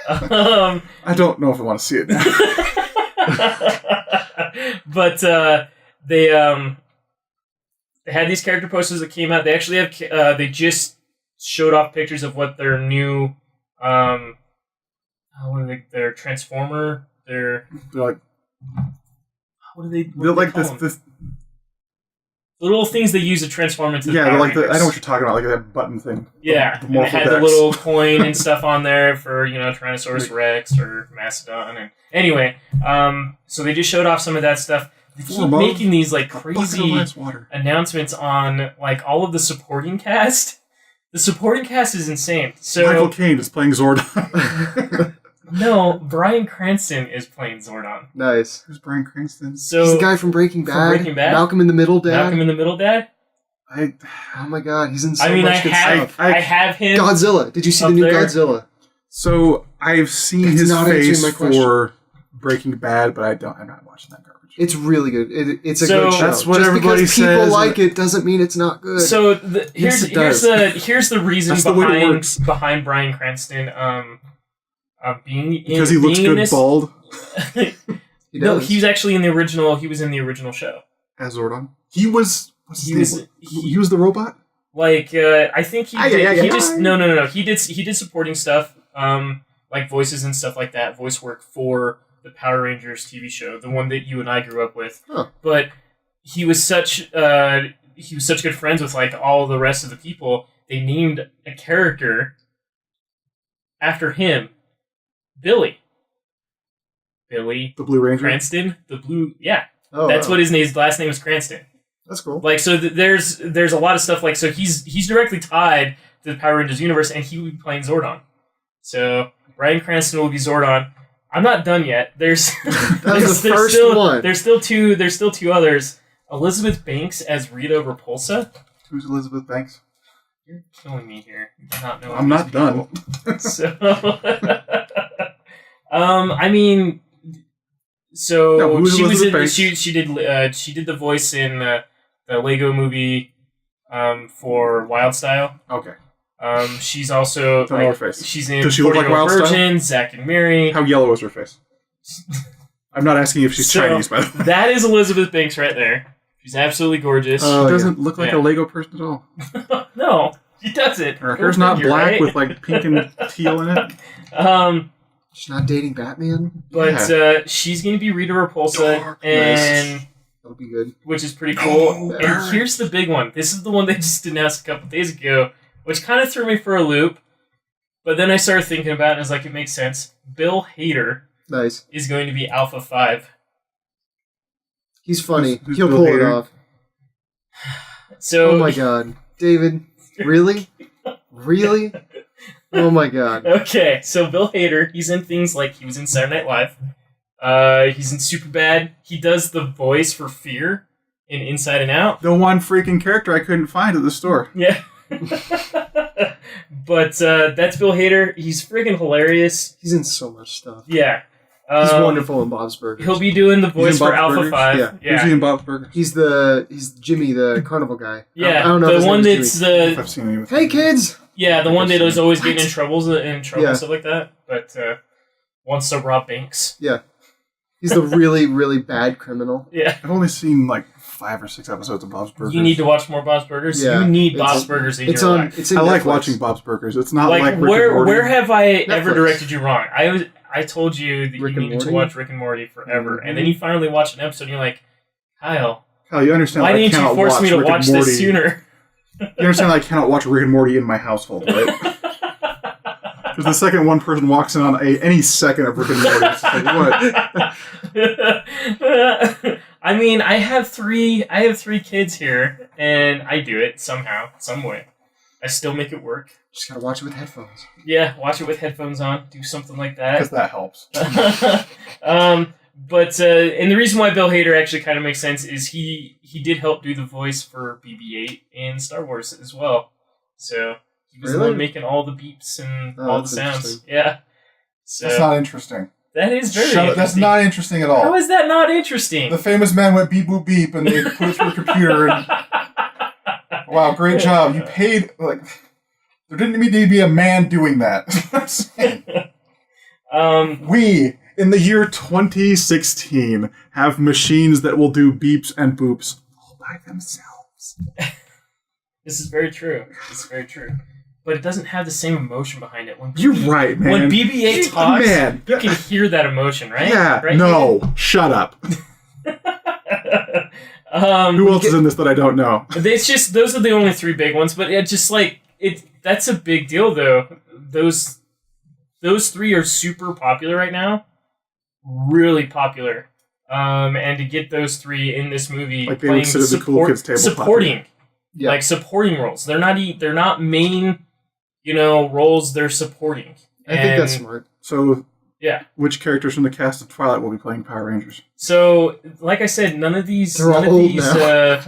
I don't know if I want to see it now. But they had these character posters that came out. They actually have they showed off pictures of what their new their Transformer, they're like, what do they they're like call this the little things they use to transform into yeah, the they're Power like Rangers. I know what you're talking about, like that button thing. Yeah, the and they had the Morphodex. little coin and stuff on there for, Tyrannosaurus Rex or Mastodon. And anyway, so they just showed off some of that stuff. They keep making these crazy announcements on all of the supporting cast. The supporting cast is insane. So Michael Caine is playing Zordon. No, Bryan Cranston is playing Zordon. Nice. Who's Bryan Cranston? So he's the guy from Breaking Bad. From Breaking Bad? Malcolm in the Middle Dad. Malcolm in the Middle Dad? Oh my god, he's in so much good stuff. I have him. Godzilla. Did you see the new Godzilla? So I've seen his face for Breaking Bad, but I'm not watching that garbage. It's really good. It's a good show. That's what Just everybody because says. people like it doesn't mean it's not good. So here's the reason behind Bryan Cranston being because he looks good bald. No, he's actually in the original. He was in the original show as Zordon. He was the robot. I think he did. No. He did supporting stuff, like voices and stuff like that, voice work for the Power Rangers TV show, the one that you and I grew up with. Huh. But he was such good friends with all the rest of the people they named a character after him, Billy. Billy. The Blue Ranger? Cranston. Oh, That's wow. what his last name is, Cranston. That's cool. Like, so there's a lot of stuff, like, so he's directly tied to the Power Rangers universe, and he will be playing Zordon. So Bryan Cranston will be Zordon. I'm not done yet. There's one. There's still two others. Elizabeth Banks as Rita Repulsa. Who's Elizabeth Banks? You're killing me here. You do not know. I'm not done. So, I mean, so No, who's she was Elizabeth in Banks? she did the voice in the Lego movie for Wild Style. Okay. She's also Don't know her face. she's in Does she look 40 like Wild Style? Virgin, Zack and Mary. How yellow is her face? I'm not asking if she's So, Chinese, by the way. That is Elizabeth Banks right there. She's absolutely gorgeous. She doesn't look like a Lego person at all. No, she doesn't. Her hair's not black with like pink and teal in it. She's not dating Batman? But she's going to be Rita Repulsa, Darkness. and That'll be good. which is pretty cool. And here's the big one. This is the one they just announced a couple days ago, which kind of threw me for a loop. But then I started thinking about it, and I was like, it makes sense. Bill Hader Nice. is going to be Alpha 5. He's funny. Who's He'll Bill pull it Hader? off. So, Oh my god. David, really? Really? Oh my god. Okay, so Bill Hader, he's in things like he was in Saturday Night Live. He's in Superbad. He does the voice for Fear in Inside and Out. The one freaking character I couldn't find at the store. Yeah. But that's Bill Hader. He's friggin' hilarious. He's in so much stuff. Yeah. He's wonderful in Bob's Burgers. He'll be doing the voice He's in for Bob's Alpha Burgers? 5. Yeah. Who's he in Bob's Burgers? He's Jimmy, the carnival guy. Yeah, I don't know if the his one name is that's Jimmy. If I've seen any with Hey kids! yeah, the one that was always getting in What? trouble and Yeah. stuff like that. But wants to rob banks. Yeah. He's the really, really bad criminal. Yeah, I've only seen like 5 or 6 episodes of Bob's Burgers. you need to watch more Bob's Burgers. Yeah, You need it's- Bob's Burgers in It's your on. life. It's in I like Netflix. watching Bob's Burgers. It's not like Like Rick and where Morty. have I ever Netflix. directed you wrong? I told you that Rick you and needed to Morty? watch Rick and Morty forever, Mhm. and then you finally watch an episode, and you're like, Kyle, Kyle, you understand why that I didn't you cannot force watch me to Rick and watch Morty. this sooner? You understand that I cannot watch Rick and Morty in my household, right? Because the second one person walks in on any second of Rick and Morty, it's just like, what? I mean, I have three kids here, and I do it somehow, some way. I still make it work. Just gotta watch it with headphones. Yeah, watch it with headphones on, do something like Because that. that helps. But and the reason why Bill Hader actually kind of makes sense is he did help do the voice for BB-8 in Star Wars as well. So he was the Really? one making all the beeps and Oh, all the that's sounds. interesting. Yeah. So That's not interesting. that is very Shut up. interesting. That's not interesting at How all. is that not interesting? The famous man went beep boop beep and they put it through a computer and wow, great job. You paid like there didn't need to be a man doing that. That's what I'm saying. We in the year 2016 have machines that will do beeps and boops all by themselves. This is very true. This is very true. But it doesn't have the same emotion behind it. When You're right, man. When BB-8 talks, Man. you can hear that emotion, right? Yeah, Right? no, shut up. Who else is in this that I don't know? It's just those are the only three big ones, but it just like it. That's a big deal, though. Those three are super popular right now, really popular. And to get those three in this movie, Like they would sit at the cool kids table supporting, Yeah. like supporting roles. They're not main, roles. They're supporting. I think that's smart. So, Yeah. which characters from the cast of Twilight will be playing Power Rangers? So, like I said, none of these. They're all none of old these, now.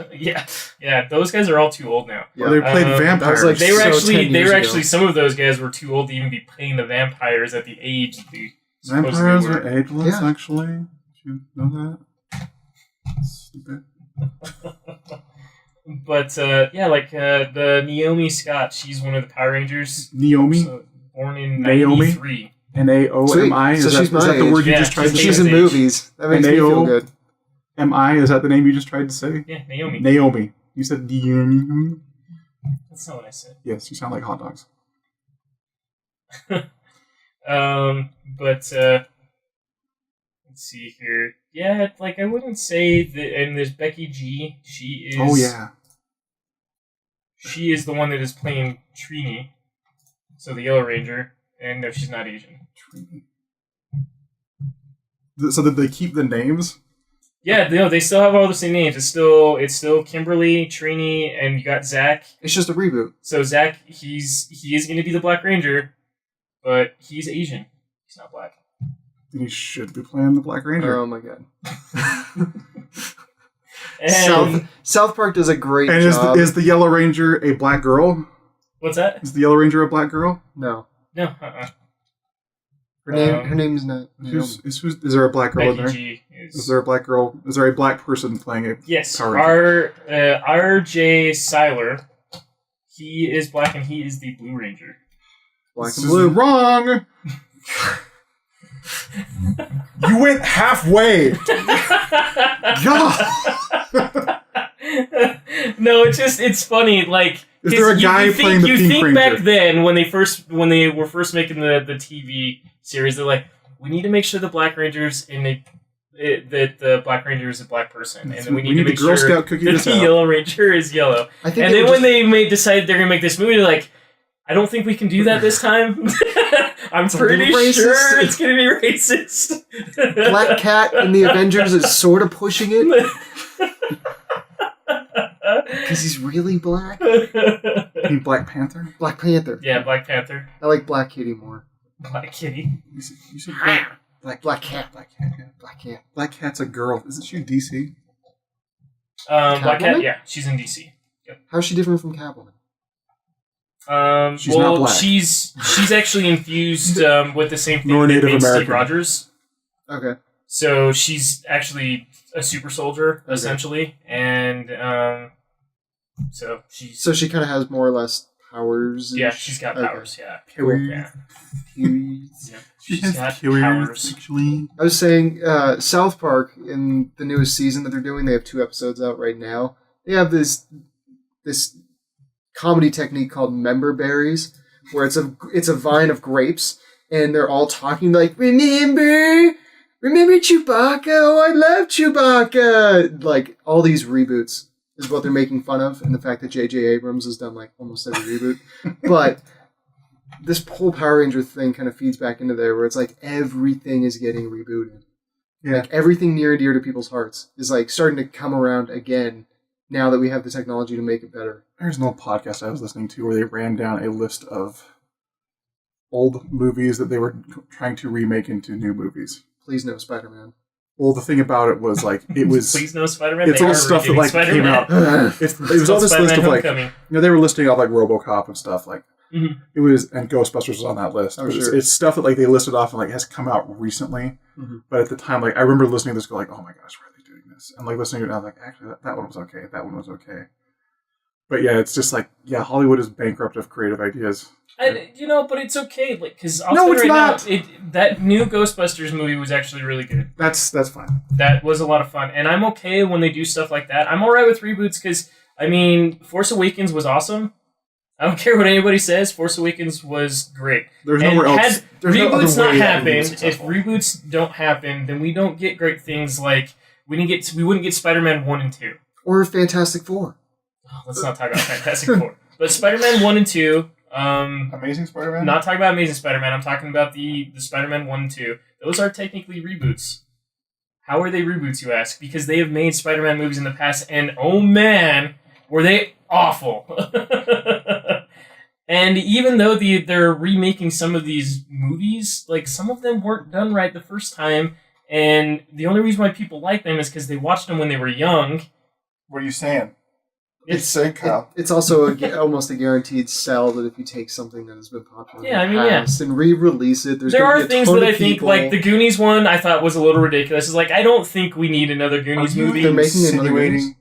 yeah. Those guys are all too old now. Yeah. Or they played I vampires. was like, They were So actually. 10 They years were ago. actually. Some of those guys were too old to even be playing the vampires at the age that they supposedly Vampires were. are ageless, Yeah. actually. Did you know that? Stupid. But the Naomi Scott, she's one of the Power Rangers. Naomi? So, born in Naomi? 93. Naomi? Sweet. So she's my is that the age. word you Yeah, just tried to she's say? She's in age. movies. That makes me feel N-A-O? good. M-I? Is that the name you just tried to say? Yeah, Naomi. Naomi. You said Naomi? That's not what I said. Yes, you sound like hot dogs. But let's see here. Yeah, like I wouldn't say that. And there's Becky G. She is. Oh, yeah. she is the one that is playing Trini, so the Yellow Ranger, and no, she's not Asian. So did they keep the names? Yeah, they still have all the same names. It's still Kimberly, Trini, and you got Zach. It's just a reboot. So Zach, he is going to be the Black Ranger, but he's Asian. He's not black. Then he should be playing the Black Ranger. Oh my god. South Park does a great job. And is the Yellow Ranger a black girl? What's that? Is the Yellow Ranger a black girl? No. No. Her name's not. Is there a black girl Becky in there? G Is there a black girl? Is there a black person playing a Power Ranger? R.J. Seiler. He is black and he is the Blue Ranger. Black This and blue. is wrong. You went halfway. God. No, it's funny. Like, is there a guy playing the Pink Ranger? You think back then when they were first making the TV series, they're like, we need to make sure the Black Ranger's that the Black Ranger is a black person, and then we need to make Girl sure Scout cookie that the Yellow Ranger is yellow. I think and then when they decided they're gonna make this movie, they're like, I don't think we can do that this time. I'm pretty sure it's gonna be racist. Black Cat in the Avengers is sort of pushing it. Because he's really black. You mean Black Panther? Black Panther. Yeah, Black Panther. I like Black Kitty more. Black Kitty. You said Black Cat. Black Cat. Yeah. Black Cat. Black Cat's a girl. Isn't she in DC? Black Cat, yeah, she's in DC. Yep. How's she different from Catwoman? She's not black. She's actually infused with the same thing Nor that Native made Steve American. Rogers. Okay. So she's actually a super soldier, essentially, and so she kind of has more or less powers. Yeah, she's got powers. Yeah, Powers. She's got powers. Actually. I was saying, South Park in the newest season that they're doing, they have 2 episodes out right now. They have this comedy technique called member berries, where it's a vine of grapes, and they're all talking like, Remember Chewbacca? Oh, I love Chewbacca! Like, all these reboots is what they're making fun of, and the fact that J.J. Abrams has done, like, almost every reboot. But this whole Power Ranger thing kind of feeds back into there, where it's like everything is getting rebooted. Yeah. Like, everything near and dear to people's hearts is, like, starting to come around again now that we have the technology to make it better. There's an old podcast I was listening to where they ran down a list of old movies that they were trying to remake into new movies. Please no Spider-Man. Well, the thing about it was, like, it was... Please no Spider-Man. It's all stuff that, like, came out. It was all this list of, like... You know, they were listing off, like, RoboCop and stuff, like... Mm-hmm. It was... And Ghostbusters was on that list. Oh, sure. It's stuff that, like, they listed off and, like, has come out recently. Mm-hmm. But at the time, like, I remember listening to this go, like, oh my gosh, why are they doing this? And, like, listening to it, and I was like, actually, that one was okay. That one was okay. But, yeah, it's just, like, yeah, Hollywood is bankrupt of creative ideas. But it's okay, like, because no, it's not. That new Ghostbusters movie was actually really good. That's fine. That was a lot of fun, and I'm okay when they do stuff like that. I'm alright with reboots because, I mean, Force Awakens was awesome. I don't care what anybody says. Force Awakens was great. There's nowhere else. There's reboots no not way happen, successful. if reboots don't happen, then we don't get great things like we wouldn't get Spider-Man 1 and 2. Or Fantastic Four. Oh, let's not talk about Fantastic Four. But Spider-Man 1 and 2. Amazing Spider-Man? Not talking about Amazing Spider-Man. I'm talking about the Spider-Man 1 and 2. Those are technically reboots. How are they reboots, you ask? Because they have made Spider-Man movies in the past, and oh man, were they awful. And even though they're remaking some of these movies, like, some of them weren't done right the first time, and the only reason why people like them is because they watched them when they were young. What are you saying? It's also almost a guaranteed sell that if you take something that has been popular in the past and re-release it, there are things that I think, like the Goonies one, I thought was a little ridiculous. It's like, I don't think we need another Goonies movie. They're making another Goonies?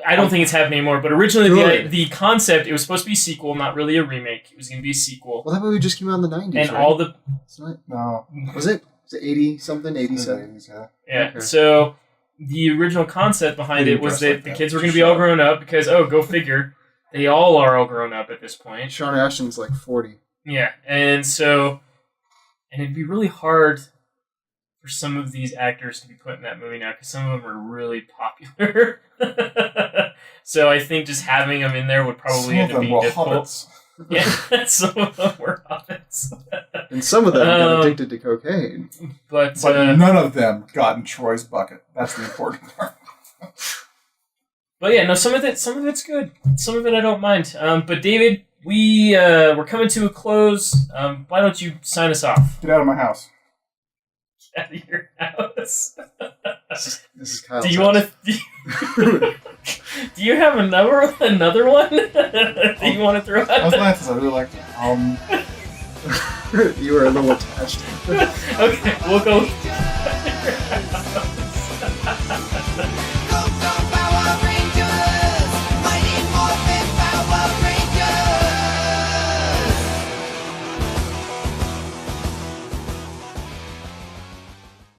I don't think it's happening anymore, but originally the concept, it was supposed to be a sequel, not really a remake. It was going to be a sequel. Well, that movie just came out in the 90s, and right? all the... It's not... No. Was it? Was it 80-something? 87? Yeah, okay. So the original concept behind it was that the kids were going to be all grown up because, go figure, they all are all grown up at this point. Sean Ashton's like 40. Yeah, and so... And it'd be really hard for some of these actors to be put in that movie now because some of them are really popular. So I think just having them in there would probably end up being difficult. Hobbits. Yeah, some of them were hobbits. And some of them got addicted to cocaine. But none of them got in Troy's bucket. That's the important part. But yeah, no, some of it's good. Some of it I don't mind. But David, we're coming to a close. Why don't you sign us off? Get out of my house. Get out of your house. This is Kyle's Do you want to? Do you have another one that you want to throw out? I was laughing. I really like it. You were a little attached. Okay, we'll go.